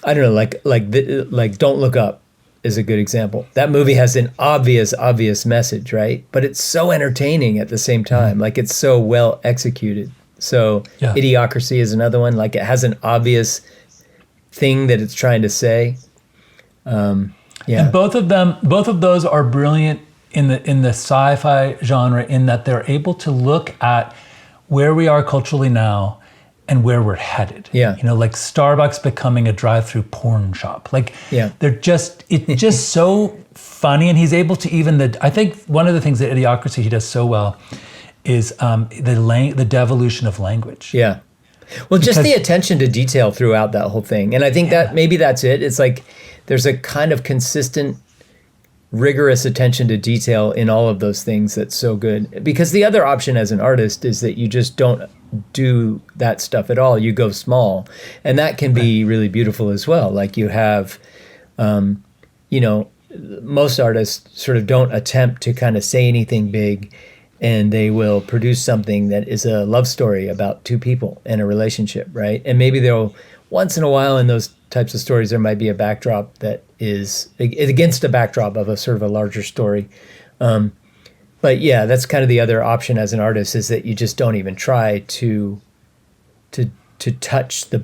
I don't know, like Don't Look Up is a good example. That movie has an obvious message, right? But it's so entertaining at the same time. Like it's so well executed. So Idiocracy is another one. Like it has an obvious thing that it's trying to say. And both of those are brilliant in the sci-fi genre, in that they're able to look at where we are culturally now and where we're headed. Yeah. You know, like Starbucks becoming a drive-through porn shop. Like it's just so funny. And he's able to I think one of the things that Idiocracy he does so well is the devolution of language. Yeah. Well, just the attention to detail throughout that whole thing. And I think that maybe that's it. It's like there's a kind of consistent, rigorous attention to detail in all of those things that's so good. Because the other option as an artist is that you just don't do that stuff at all. You go small. And that can be really beautiful as well. Like you have, you know, most artists sort of don't attempt to kind of say anything big, and they will produce something that is a love story about two people and a relationship, right? And maybe they'll, once in a while in those types of stories, there might be a backdrop that is against a backdrop of a sort of a larger story. But yeah, that's kind of the other option as an artist, is that you just don't even try to touch the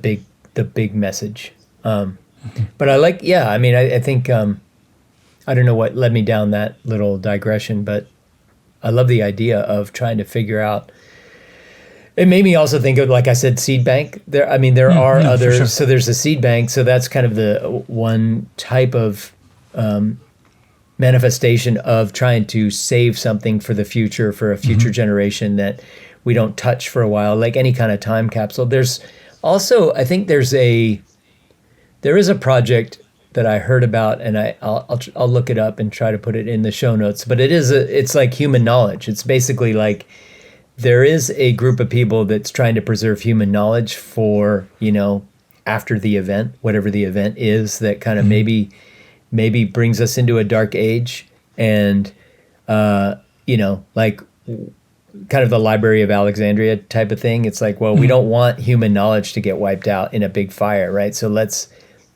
big message. But I like, I mean, I think, I don't know what led me down that little digression, but I love the idea of trying to figure out. It made me also think of, like I said, seed bank. There are others. Sure. So there's a seed bank. So that's kind of the one type of manifestation of trying to save something for the future, for a future generation that we don't touch for a while, like any kind of time capsule. There's also, I think there is a project that I heard about, and I'll look it up and try to put it in the show notes. But it's like human knowledge. It's basically like there is a group of people that's trying to preserve human knowledge for, you know, after the event, whatever the event is, that kind of maybe brings us into a dark age, and you know, like kind of the Library of Alexandria type of thing. It's like, well, we don't want human knowledge to get wiped out in a big fire, right? So let's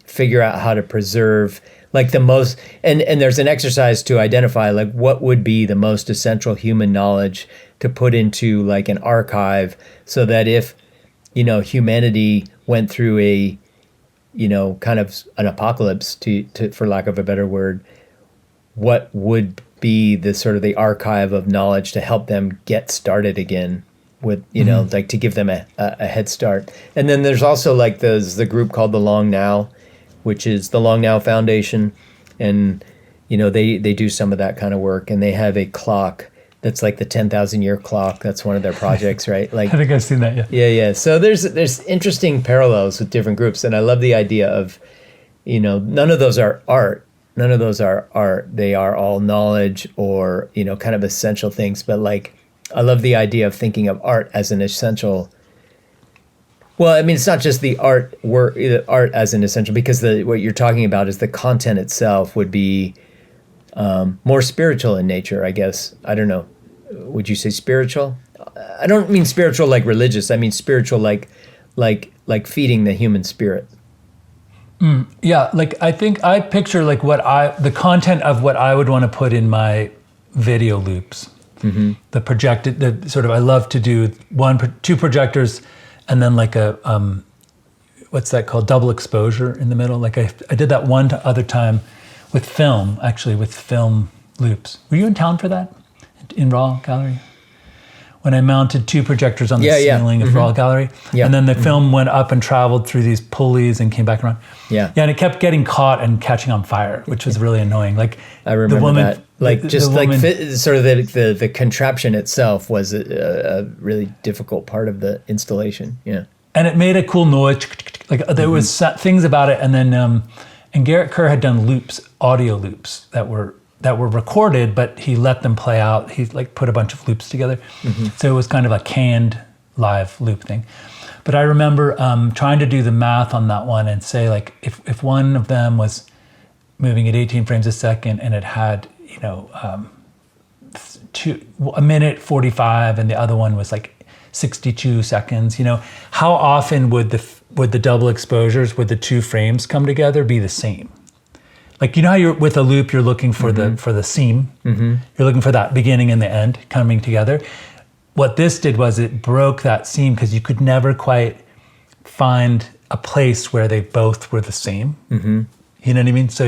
figure out how to preserve like the most, and there's an exercise to identify like what would be the most essential human knowledge to put into like an archive, so that if, you know, humanity went through a, you know, kind of an apocalypse, to for lack of a better word, what would be the sort of the archive of knowledge to help them get started again with, you know, like to give them a head start. And then there's also like the group called the Long Now, which is the Long Now Foundation. And, you know, they do some of that kind of work, and they have a clock that's like the 10,000 year clock. That's one of their projects, right? Like I think I've seen that, yeah. Yeah. So there's interesting parallels with different groups. And I love the idea of, you know, none of those are art. None of those are art. They are all knowledge, or, you know, kind of essential things. But like, I love the idea of thinking of art as an essential. Well, I mean, it's not just the art as an essential, because what you're talking about is the content itself would be more spiritual in nature, I guess. I don't know. Would you say spiritual? I don't mean spiritual like religious. I mean spiritual like feeding the human spirit. Yeah, like I think I picture like the content of what I would want to put in my video loops. The projected, I love to do two projectors, and then like a what's that called? Double exposure in the middle. Like I did that one other time with film, actually with film loops. Were you in town for that in Raw Gallery? When I mounted 2 projectors on the ceiling of Raw Gallery, and then the film went up and traveled through these pulleys and came back around. Yeah, and it kept getting caught and catching on fire, which was really annoying. Like I remember the woman, that. Like sort of the contraption itself was a really difficult part of the installation. Yeah, and it made a cool noise. Like there was things about it, and then and Garrett Kerr had done loops, audio loops that were recorded, but he let them play out. He like put a bunch of loops together. So it was kind of a canned live loop thing. But I remember trying to do the math on that one and say like, if one of them was moving at 18 frames a second and it had, you know, a minute 45 and the other one was like 62 seconds, you know, how often would the double exposures with the 2 frames come together be the same? Like, you know how you're with a loop, you're looking for the seam. You're looking for that beginning and the end coming together. What this did was it broke that seam because you could never quite find a place where they both were the same. You know what I mean? So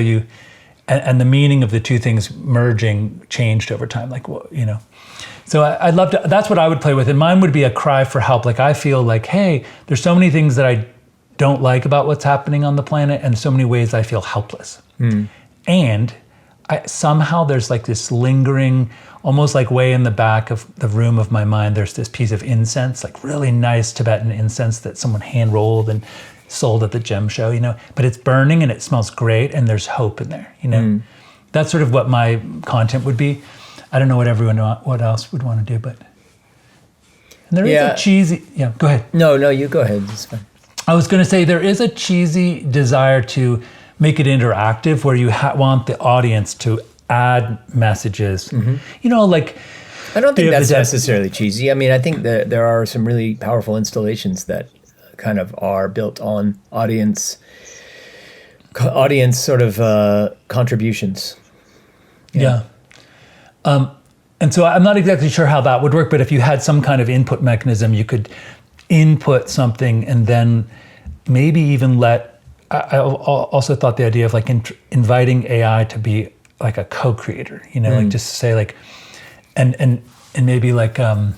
and the meaning of the 2 things merging changed over time. Like, you know. So I'd love to, that's what I would play with. And mine would be a cry for help. Like, I feel like, hey, there's so many things that I don't like about what's happening on the planet, and so many ways I feel helpless. And somehow there's like this lingering, almost like way in the back of the room of my mind, there's this piece of incense, like really nice Tibetan incense that someone hand rolled and sold at the gem show, you know, but it's burning and it smells great and there's hope in there, you know. That's sort of what my content would be. I don't know what else would want to do, but and there is a cheesy, go ahead. No, you go ahead. It's fine. I was going to say there is a cheesy desire to make it interactive where you want the audience to add messages. You know, like... I don't think that's necessarily cheesy. I mean, I think that there are some really powerful installations that kind of are built on audience sort of contributions. Yeah. And so I'm not exactly sure how that would work, but if you had some kind of input mechanism, you could input something and then maybe even I also thought the idea of like inviting AI to be like a co-creator, you know, like just say like, and maybe like, I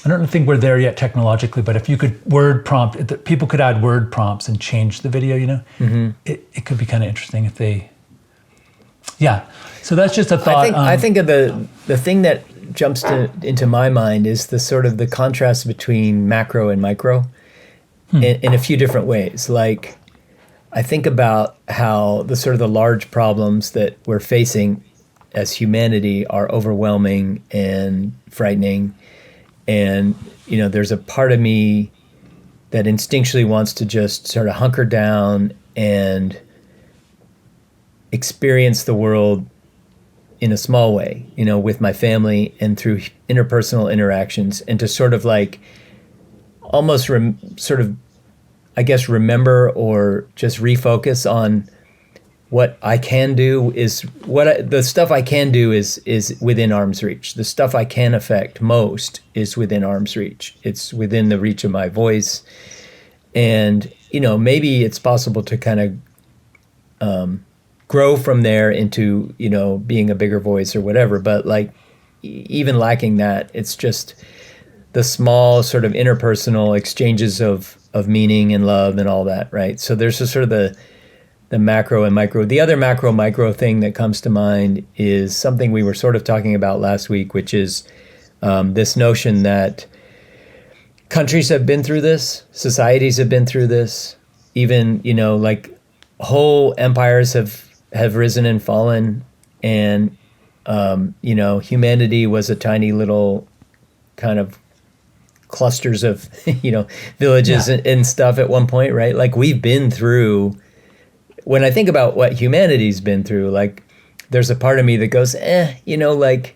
don't think we're there yet technologically, but if you could people could add word prompts and change the video, you know, it could be kind of interesting if they, so that's just a thought. I think of the thing that jumps into my mind is the sort of the contrast between macro and micro in a few different ways. Like, I think about how the sort of the large problems that we're facing as humanity are overwhelming and frightening. And, you know, there's a part of me that instinctually wants to just sort of hunker down and experience the world in a small way, you know, with my family and through interpersonal interactions, and to sort of like almost remember or just refocus on what I can do is the stuff I can do is within arm's reach. The stuff I can affect most is within arm's reach. It's within the reach of my voice. And, you know, maybe it's possible to kind of grow from there into, you know, being a bigger voice or whatever. But like, even lacking that, it's just the small sort of interpersonal exchanges of meaning and love and all that, right? So there's just sort of the macro and micro. The other macro thing that comes to mind is something we were sort of talking about last week, which is this notion that countries have been through this, societies have been through this, even, you know, like whole empires have risen and fallen, and you know, humanity was a tiny little kind of clusters of, you know, villages and stuff at one point, right? Like, we've been through, when I think about what humanity's been through, like, there's a part of me that goes, you know, like,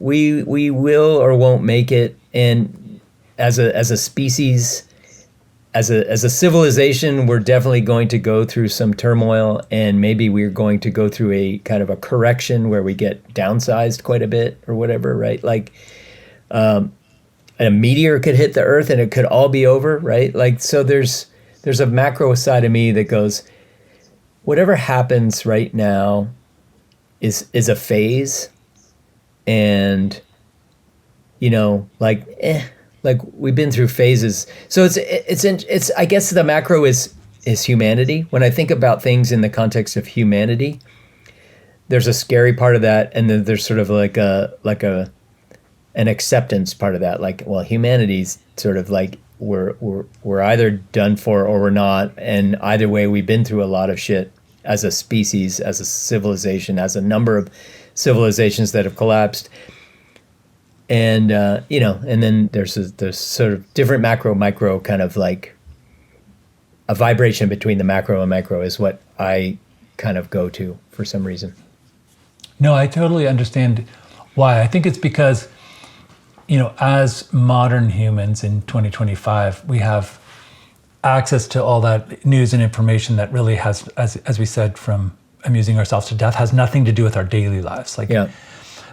we will or won't make it. And as a species, as a civilization, we're definitely going to go through some turmoil, and maybe we're going to go through a kind of a correction where we get downsized quite a bit or whatever, right? Like, a meteor could hit the earth and it could all be over, right? Like, so there's there's a macro side of me that goes, whatever happens right now is a phase, and like we've been through phases. So it's I guess the macro is humanity. When I think about things in the context of humanity, there's a scary part of that, and then there's sort of like an acceptance part of that. Like, well, humanity's sort of like we're either done for or we're not, and either way, we've been through a lot of shit as a species, as a civilization, as a number of civilizations that have collapsed. And and then there's sort of different macro, micro, kind of like a vibration between the macro and micro is what I kind of go to for some reason. No, I totally understand why. I think it's because, as modern humans in 2025, we have access to all that news and information that really has, as we said, from amusing ourselves to death, has nothing to do with our daily lives.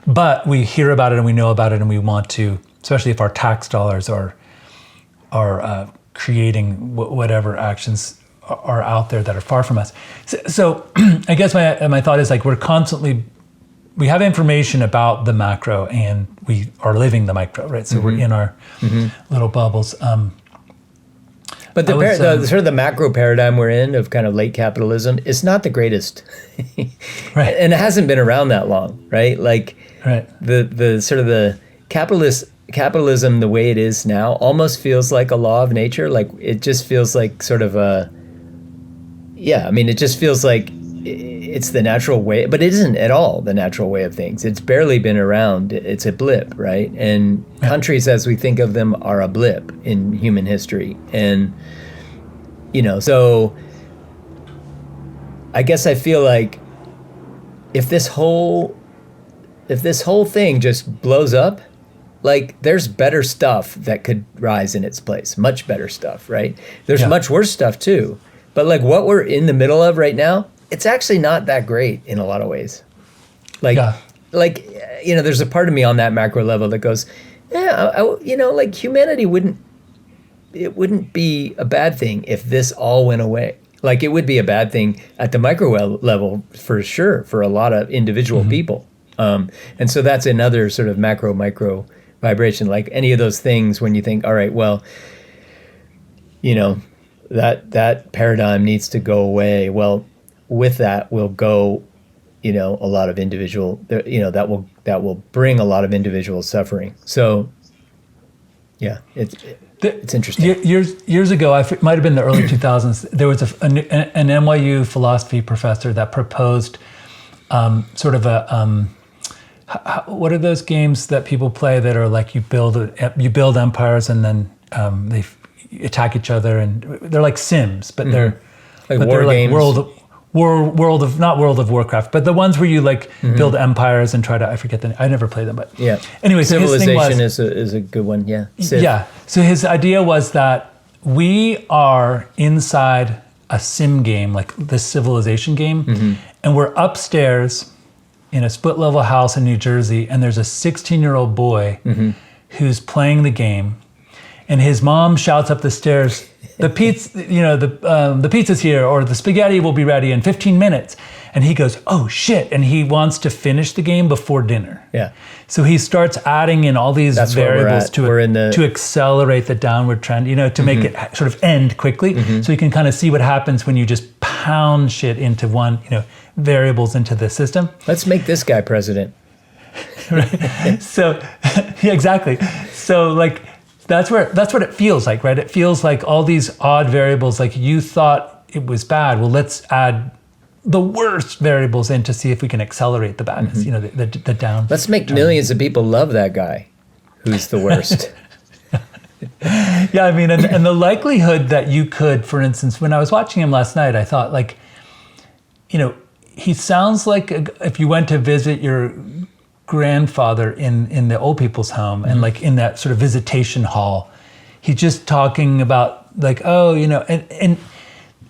But we hear about it and we know about it, and we want to, especially if our tax dollars are creating whatever actions are out there that are far from us. So I guess my thought is like we have information about the macro and we are living the micro, right? So we're in our little bubbles. But the sort of the macro paradigm we're in of kind of late capitalism is not the greatest, right? And it hasn't been around that long, right? Like, right. The sort of the capitalism the way it is now almost feels like a law of nature. Like, it just feels like sort of it just feels like it's the natural way, but it isn't at all the natural way of things. It's barely been around. It's a blip, right? And countries as we think of them are a blip in human history. And, so I guess I feel like if this whole thing just blows up, like, there's better stuff that could rise in its place, much better stuff, right? There's much worse stuff too. But like what we're in the middle of right now, it's actually not that great in a lot of ways. There's a part of me on that macro level that goes, like humanity wouldn't be a bad thing if this all went away. Like, it would be a bad thing at the micro level for sure for a lot of individual people. And so that's another sort of macro, micro vibration. Like any of those things when you think, all right, well, that paradigm needs to go away. Well, with that will go, a lot of individual, that will bring a lot of individual suffering. So, yeah, it's interesting. Years ago, it might have been the early 2000s, there was an NYU philosophy professor that proposed sort of a, what are those games that people play that are like you build empires and then they attack each other, and they're like Sims, but they're games. World of not World of Warcraft, but the ones where you like build empires and try to, I forget I never played them, but yeah. Anyway, Civilization is a good one, yeah. Civ. Yeah. So his idea was that we are inside a sim game, like the Civilization game, and we're upstairs in a split level house in New Jersey, and there's a 16-year-old boy who's playing the game, and his mom shouts up the stairs, the pizza's here, or the spaghetti will be ready in 15 minutes. And he goes, oh shit. And he wants to finish the game before dinner. Yeah. So he starts adding in all these variables to accelerate the downward trend, to make it sort of end quickly. So you can kind of see what happens when you just pound shit into variables into the system. Let's make this guy president. Right. So, yeah, exactly. So like, that's what it feels like, right? It feels like all these odd variables, like you thought it was bad. Well, let's add the worst variables in to see if we can accelerate the badness, the down. Let's make millions of people love that guy who's the worst. Yeah, I mean, and the likelihood that you could, for instance, when I was watching him last night, I thought like, he sounds like if you went to visit your grandfather in the old people's home and like in that sort of visitation hall, he's just talking about like, and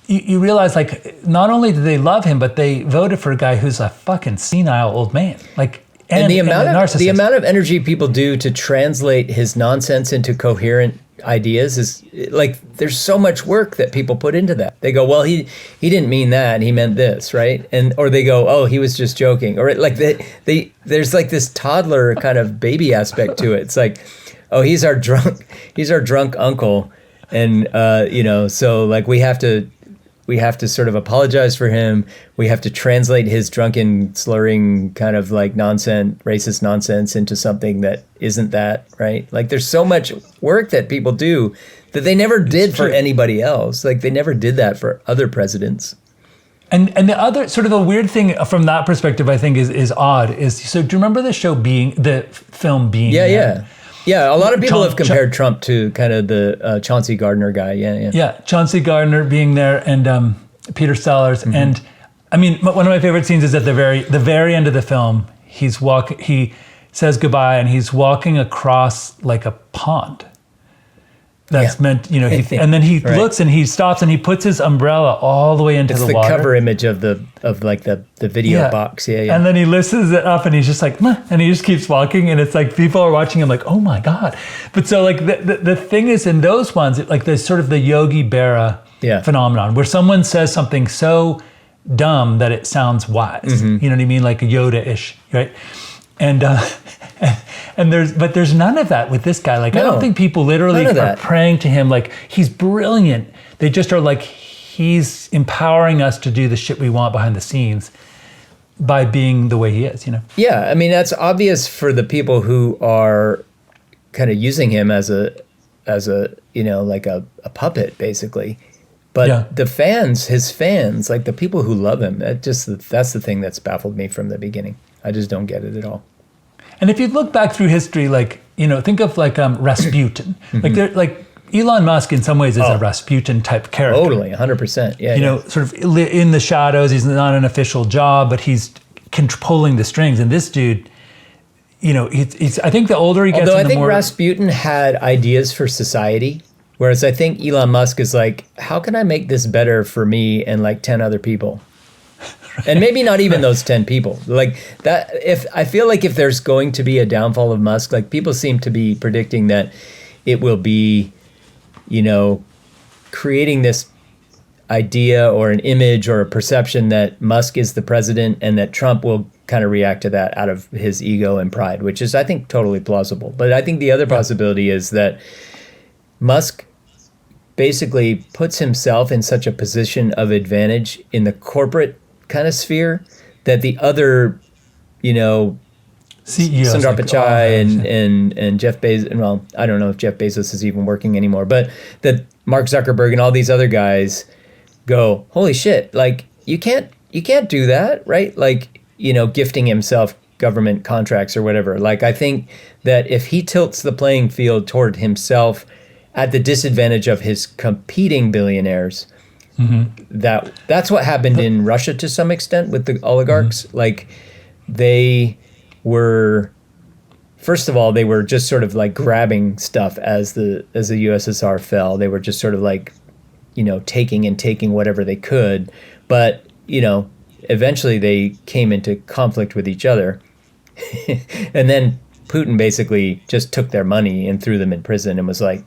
you realize like not only do they love him, but they voted for a guy who's a fucking senile old man. Like, and the amount of energy people do to translate his nonsense into coherent ideas is like there's so much work that people put into that. They go, well, he didn't mean that, he meant this, right? And or they go, oh, he was just joking, or like they there's like this toddler kind of baby aspect to it. It's like, oh, he's our drunk uncle, and so like we have to sort of apologize for him. We have to translate his drunken, slurring kind of like racist nonsense into something that isn't that, right? Like there's so much work that people do that they never did for anybody else. Like they never did that for other presidents. And the other sort of the weird thing from that perspective, I think is odd is, so do you remember the film Being? Yeah, a lot of people have compared Trump to kind of the Chauncey Gardner guy. Yeah, Chauncey Gardner being there, and Peter Sellers. Mm-hmm. And I mean, one of my favorite scenes is at the very end of the film. He says goodbye, and he's walking across like a pond. That's meant, and then he looks and he stops and he puts his umbrella all the way into the water. It's the cover image of the video box. Yeah. And then he lifts it up and he's just like, meh, and he just keeps walking, and it's like people are watching him like, oh my God. But so like the thing is, in those ones, like there's sort of the Yogi Berra phenomenon where someone says something so dumb that it sounds wise. Mm-hmm. You know what I mean? Like a Yoda-ish, right? And there's none of that with this guy. Like, no, I don't think people literally are praying to him like he's brilliant. They just are like, he's empowering us to do the shit we want behind the scenes by being the way he is, Yeah, I mean, that's obvious for the people who are kind of using him as a like a puppet, basically. But the fans, his fans, like the people who love him, that's the thing that's baffled me from the beginning. I just don't get it at all. And if you look back through history, like, think of like Rasputin. Mm-hmm. Like Elon Musk in some ways is a Rasputin type character. Totally, 100%. Yeah. Sort of in the shadows. He's not an official job, but he's pulling the strings. And this dude, he's I think the older he gets, I think Rasputin had ideas for society, whereas I think Elon Musk is like, how can I make this better for me and like 10 other people? And maybe not even those 10 people. Like that, I feel like if there's going to be a downfall of Musk, like people seem to be predicting that it will be, creating this idea or an image or a perception that Musk is the president and that Trump will kind of react to that out of his ego and pride, which is, I think, totally plausible. But I think the other possibility is that Musk basically puts himself in such a position of advantage in the corporate kind of sphere that the other, CEOs, Sundar Pichai and Jeff Bezos, well, I don't know if Jeff Bezos is even working anymore, but that Mark Zuckerberg and all these other guys go, holy shit, like you can't do that, right? Like, gifting himself government contracts or whatever. Like, I think that if he tilts the playing field toward himself at the disadvantage of his competing billionaires, that's what happened in Russia to some extent with the oligarchs. Like they were, first of all, they were just sort of like grabbing stuff as the USSR fell. They were just sort of like, taking whatever they could. But, eventually they came into conflict with each other. And then Putin basically just took their money and threw them in prison and was like,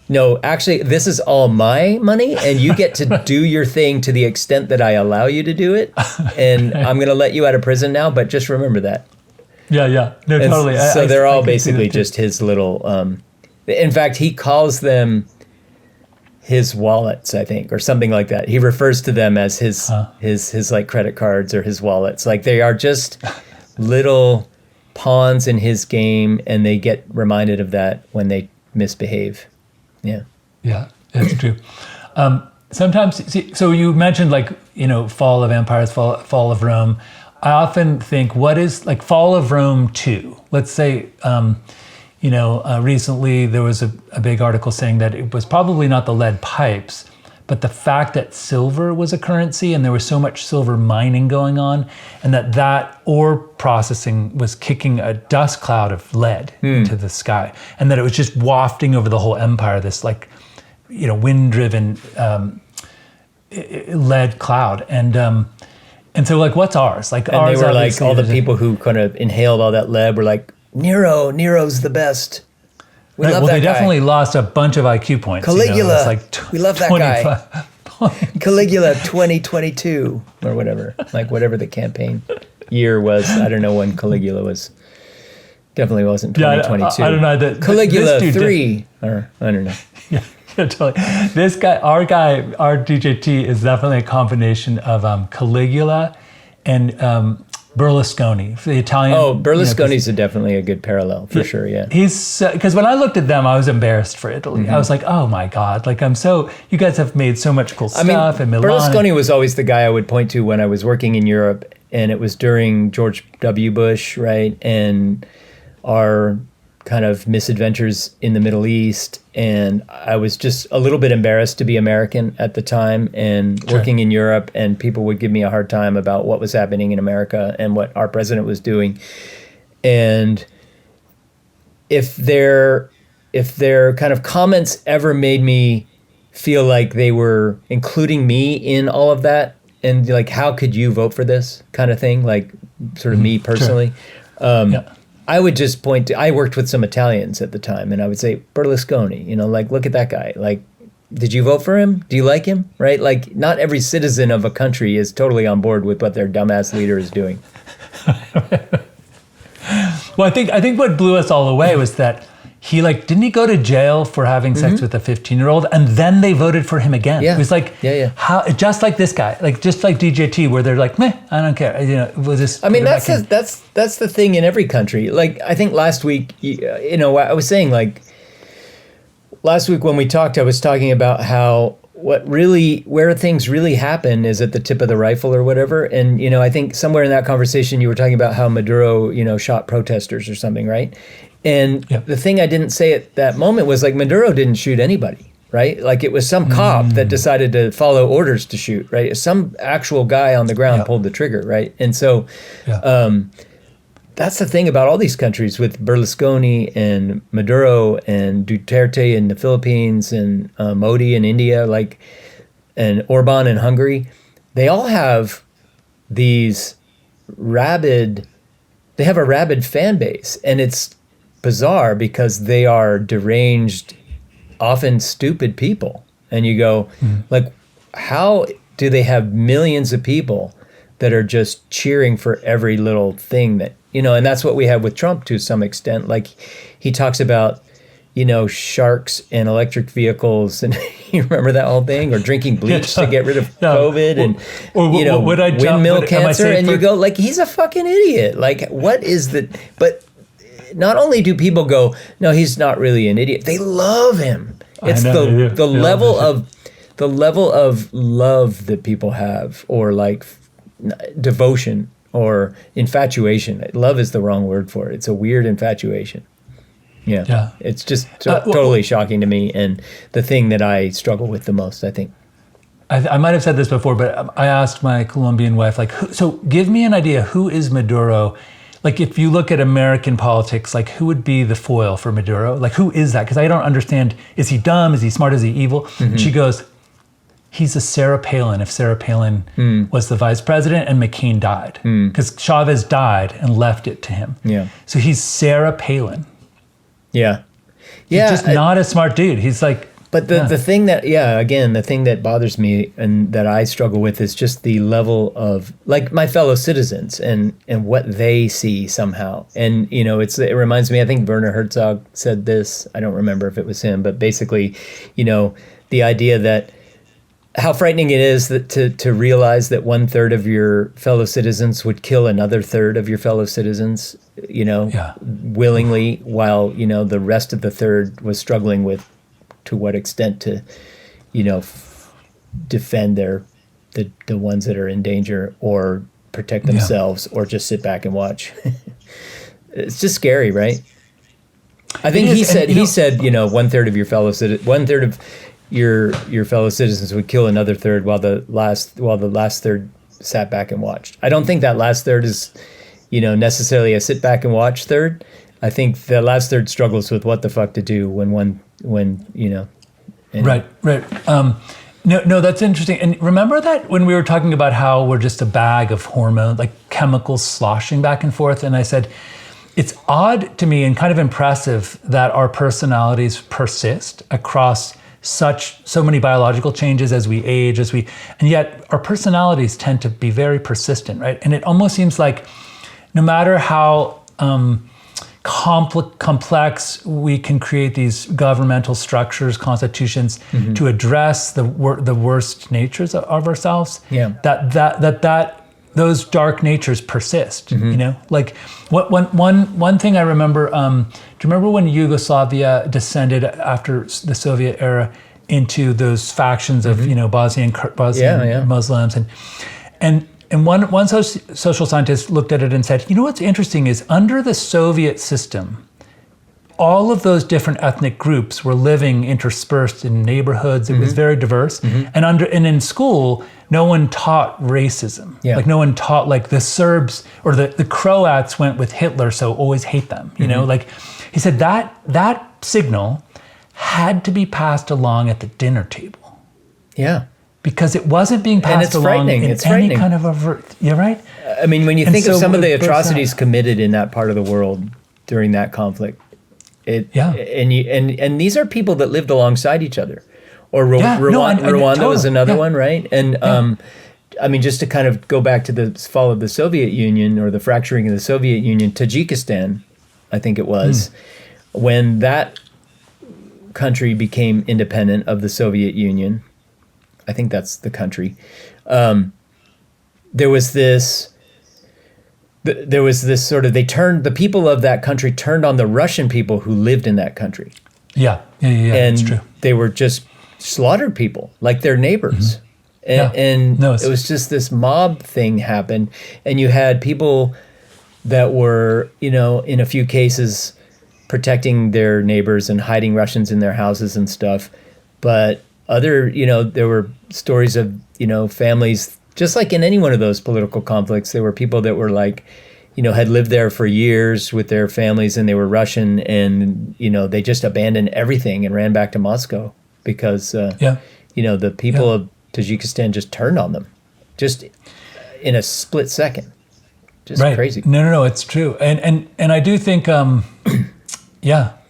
no, actually, this is all my money, and you get to do your thing to the extent that I allow you to do it. And I'm going to let you out of prison now, but just remember that. Yeah. No, totally. So they're all basically just his little... in fact, he calls them his wallets, I think, or something like that. He refers to them as his like credit cards or his wallets. Like they are just little pawns in his game, and they get reminded of that when they misbehave. Yeah, that's true. Sometimes, so you mentioned like, fall of empires, fall of Rome. I often think, what is like fall of Rome 2? Let's say, recently there was a big article saying that it was probably not the lead pipes, but the fact that silver was a currency and there was so much silver mining going on, and that ore processing was kicking a dust cloud of lead into the sky, and that it was just wafting over the whole empire, this like, wind-driven lead cloud. And so like, what's ours? Like, and ours, they were like, all the people who kind of inhaled all that lead were like, Nero's the best. We Right, love well, that they guy. definitely lost a bunch of IQ points. Caligula. It's like We love that guy. 25 points. Caligula 2022 or whatever, like whatever the campaign year was. I don't know when Caligula was. Definitely wasn't Yeah, 2022. I don't know. Caligula this dude 3, or I don't know. Yeah, totally. This guy, our DJT, is definitely a combination of Caligula and Berlusconi, the Italian. Oh, Berlusconi's definitely a good parallel for sure. Yeah, He's because when I looked at them, I was embarrassed for Italy. I was like, oh my god, like you guys have made so much cool stuff in Milan. Berlusconi was always the guy I would point to when I was working in Europe, and it was during George W. Bush, right, and our kind of misadventures in the Middle East. And I was just a little bit embarrassed to be American at the time and working in Europe, and people would give me a hard time about what was happening in America and what our president was doing. And if their kind of comments ever made me feel like they were including me in all of that, and like, how could you vote for this kind of thing, like sort of me personally, I would just point to, I worked with some Italians at the time, and I would say, Berlusconi, like, look at that guy. Like, did you vote for him? Do you like him? Right? Like, not every citizen of a country is totally on board with what their dumbass leader is doing. Well, I think what blew us all away was that he didn't he go to jail for having sex with a 15-year-old, and then they voted for him again. Yeah. It was like, how, just like this guy, just like DJT, where they're like, meh, I don't care. We'll just. I mean, that's the thing in every country. Like, I think last week, I was saying, like, last week when we talked, I was talking about how where things really happen is at the tip of the rifle or whatever. And, I think somewhere in that conversation, you were talking about how Maduro, shot protesters or something, right? And the thing I didn't say at that moment was, like, Maduro didn't shoot anybody, right? Like, it was some cop that decided to follow orders to shoot, right? Some actual guy on the ground pulled the trigger, right? And so that's the thing about all these countries with Berlusconi and Maduro and Duterte in the Philippines and Modi in India, and Orban in Hungary. They all have they have a rabid fan base, and it's bizarre because they are deranged, often stupid people. And you go, like, how do they have millions of people that are just cheering for every little thing that, and that's what we have with Trump to some extent. Like, he talks about, sharks and electric vehicles, and you remember that whole thing, or drinking bleach to get rid of COVID, and windmill cancer, and you go, like, he's a fucking idiot. Like, what is the? But not only do people go, no, he's not really an idiot. They love him. It's the level of love that people have, or like devotion or infatuation. Love is the wrong word for it. It's a weird infatuation. Yeah. It's just totally shocking to me, and the thing that I struggle with the most, I think. I might have said this before, but I asked my Colombian wife, so give me an idea, who is Maduro? Like, if you look at American politics, like, who would be the foil for Maduro? Like, who is that? Because I don't understand. Is he dumb? Is he smart? Is he evil? And she goes, he's a Sarah Palin if Sarah Palin was the vice president and McCain died. Because Chavez died and left it to him. Yeah. So he's Sarah Palin. Yeah. He's just not a smart dude. He's like... But the thing that, again, the thing that bothers me and that I struggle with is just the level of, like, my fellow citizens and what they see somehow. And, it reminds me, I think Werner Herzog said this, I don't remember if it was him, but basically, the idea that how frightening it is that to realize that 1/3 of your fellow citizens would kill another third of your fellow citizens, willingly, while, the rest of the third was struggling with to what extent to, defend the ones that are in danger or protect themselves or just sit back and watch. It's just scary, right? I think he said 1/3 of your fellow citizens, 1/3 of your fellow citizens would kill another third while the last third sat back and watched. I don't think that last third is, necessarily a sit back and watch third. I think the last third struggles with what the fuck to do when. Anyway. Right. No, that's interesting. And remember that when we were talking about how we're just a bag of hormones, like chemicals sloshing back and forth, and I said, it's odd to me and kind of impressive that our personalities persist across so many biological changes as we age, and yet our personalities tend to be very persistent, right? And it almost seems like no matter how complex we can create these governmental structures, constitutions to address the worst natures of ourselves, that those dark natures persist. You know, like one thing I remember. Do you remember when Yugoslavia descended after the Soviet era into those factions of Bosnian Muslims and one social scientist looked at it and said, you know what's interesting is under the Soviet system, all of those different ethnic groups were living interspersed in neighborhoods. It was very diverse. And in school, no one taught racism. Like no one taught, like the Serbs or the Croats went with Hitler, so always hate them. You know, like he said that signal had to be passed along at the dinner table. Yeah. Because it wasn't being passed along in any kind of you're right. I mean, when you think of some of the atrocities committed in that part of the world during that conflict, and these are people that lived alongside each other. Or Rwanda was another one, right? And I mean, just to kind of go back to the fall of the Soviet Union or the fracturing of the Soviet Union, Tajikistan, I think it was, when that country became independent of the Soviet Union. I think that's the country. There was this sort of, the people of that country turned on the Russian people who lived in that country. And that's true. They were just slaughtered people like their neighbors. And it was just this mob thing happened. And you had people that were, in a few cases protecting their neighbors and hiding Russians in their houses and stuff. But there were stories of, families, just like in any one of those political conflicts, there were people that were like, had lived there for years with their families and they were Russian and, they just abandoned everything and ran back to Moscow because, the people of Tajikistan just turned on them just in a split second. Just crazy. No, it's true. And I do think,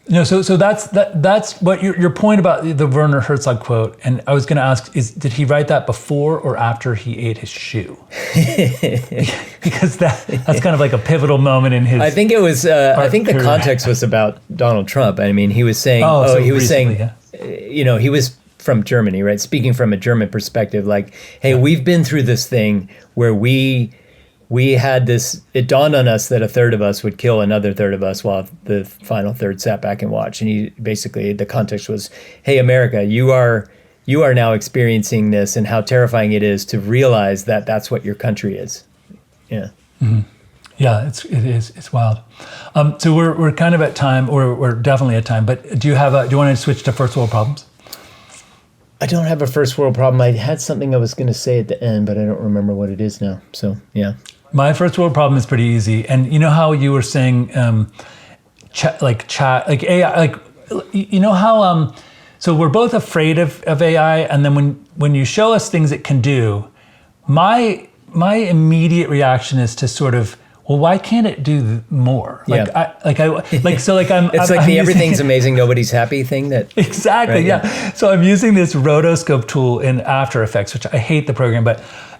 No, so that's what your point about the Werner Herzog quote. And I was going to ask, did he write that before or after he ate his shoe? Because that's kind of like a pivotal moment in his. I think it was. I think the context was about Donald Trump. I mean, he was saying. He was from Germany, right? Speaking from a German perspective, like, hey, we've been through this thing where we had this, it dawned on us that a third of us would kill another third of us while the final third sat back and watched. And he basically, the context was, hey, America, you are now experiencing this and how terrifying it is to realize that that's what your country is. Yeah. Mm-hmm. Yeah, it is. It's wild. So we're kind of at time, or we're definitely at time, but do you want to switch to first world problems? I don't have a first world problem. I had something I was going to say at the end, but I don't remember what it is now. So, yeah. My first world problem is pretty easy. And you know how you were saying chat, like AI, like, you know how, so we're both afraid of AI. And then when you show us things it can do, my immediate reaction is to sort of, well, why can't it do more? Like, It's like the everything's amazing, nobody's happy thing that. Exactly, right, yeah. So I'm using this rotoscope tool in After Effects, which I hate the program,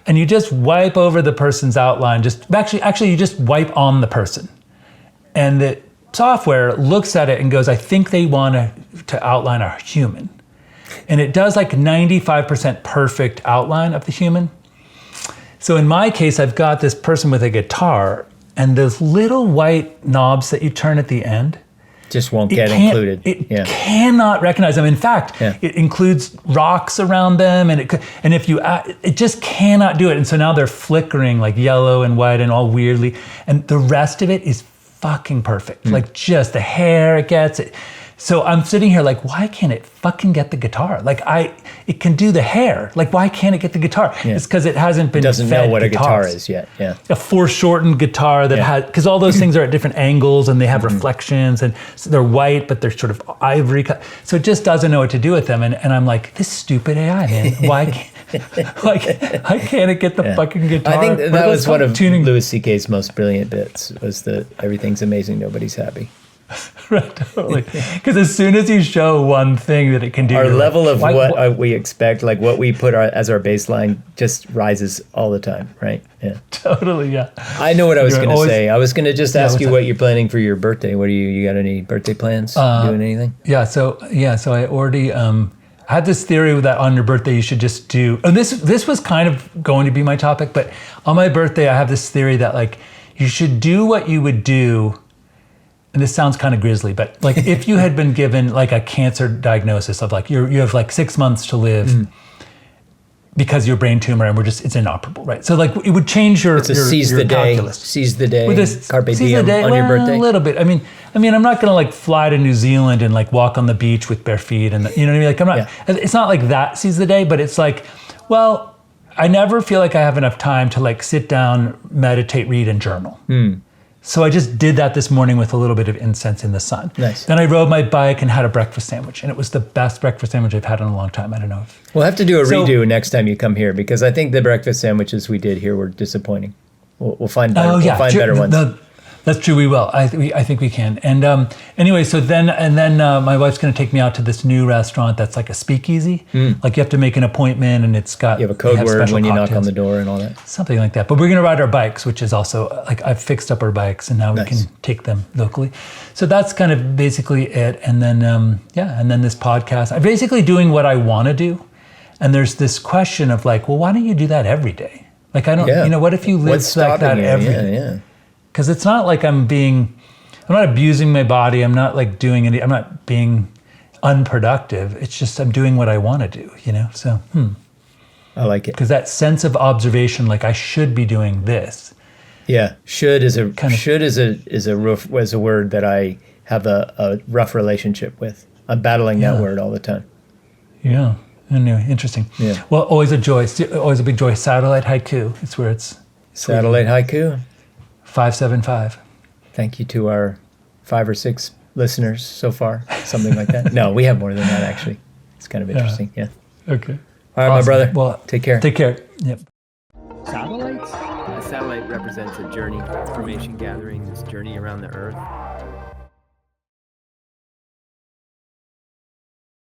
and you just wipe over the person's outline. Actually, you just wipe on the person. And the software looks at it and goes, I think they want to outline a human. And it does like 95% perfect outline of the human. So in my case, I've got this person with a guitar, and those little white knobs that you turn at the end just won't get included. It cannot recognize them. In fact, it includes rocks around them, and if you it just cannot do it. And so now they're flickering like yellow and white and all weirdly, and the rest of it is fucking perfect. Like just the hair it gets it. So I'm sitting here like, why can't it fucking get the guitar? Like it can do the hair. Like why can't it get the guitar? Yeah. It's because it hasn't been doesn't fed know what guitars. A guitar is yet. Yeah. A foreshortened guitar that has, because all those things are at different angles and they have reflections and so they're white, but they're sort of ivory. So it just doesn't know what to do with them. And I'm like, this stupid AI, man. Like, I can't get the fucking guitar. I think that was one of tuning. Louis C.K.'s most brilliant bits, was that everything's amazing, nobody's happy. Right, totally. Because as soon as you show one thing that it can do, Our level like, of what we expect, like what we put as our baseline, just rises all the time, right? Yeah. Totally, yeah. I know what I was going to say. I was going to just ask you what's what you're planning for your birthday. What do you got any birthday plans? Doing anything? So I already I had this theory that on your birthday you should just do. And this was kind of going to be my topic, but on my birthday I have this theory that like you should do what you would do. And this sounds kind of grisly, but like if you had been given like a cancer diagnosis of like you have like 6 months to live because your brain tumor and it's inoperable, right? So like it would change your seize your the calculus. day, seize the day, Seize carpe the diem day, on your birthday. A little bit. I mean, I'm not gonna like fly to New Zealand and like walk on the beach with bare feet and you know what I mean? Like I'm not. Yeah. It's not like that seize the day, but it's like, well, I never feel like I have enough time to like sit down, meditate, read, and journal. So I just did that this morning with a little bit of incense in the sun. Nice. Then I rode my bike and had a breakfast sandwich, and it was the best breakfast sandwich I've had in a long time. I don't know if we'll have to do a redo next time you come here, because I think the breakfast sandwiches we did here were disappointing. We'll find better. We'll find better ones. That's true. We will. I think we can. And anyway, so then my wife's going to take me out to this new restaurant that's like a speakeasy. Like you have to make an appointment, and it's got you have a code word when you knock cocktails. on the door and all that. Something like that. But we're going to ride our bikes, which is also like I've fixed up our bikes, and now we can take them locally. So that's kind of basically it. And then and then this podcast. I'm basically doing what I want to do. And there's this question of like, well, why don't you do that every day? Like I don't, what if you live like that every day? Yeah. Because it's not like I'm not abusing my body. I'm not like I'm not being unproductive. It's just I'm doing what I want to do, So, I like it. Because that sense of observation, like I should be doing this. Yeah, should is a word that I have a rough relationship with. I'm battling that word all the time. Yeah, anyway, interesting. Yeah. Well, always a joy, always a big joy. Satellite Haiku. It's where it's Satellite Haiku. 575. Thank you to our 5 or 6 listeners so far, something like that. No, we have more than that, actually. It's kind of interesting, yeah. Okay. All right, awesome. My brother. Well, take care. Take care. Yep. Satellites? A satellite represents a journey, information gathering, this journey around the Earth.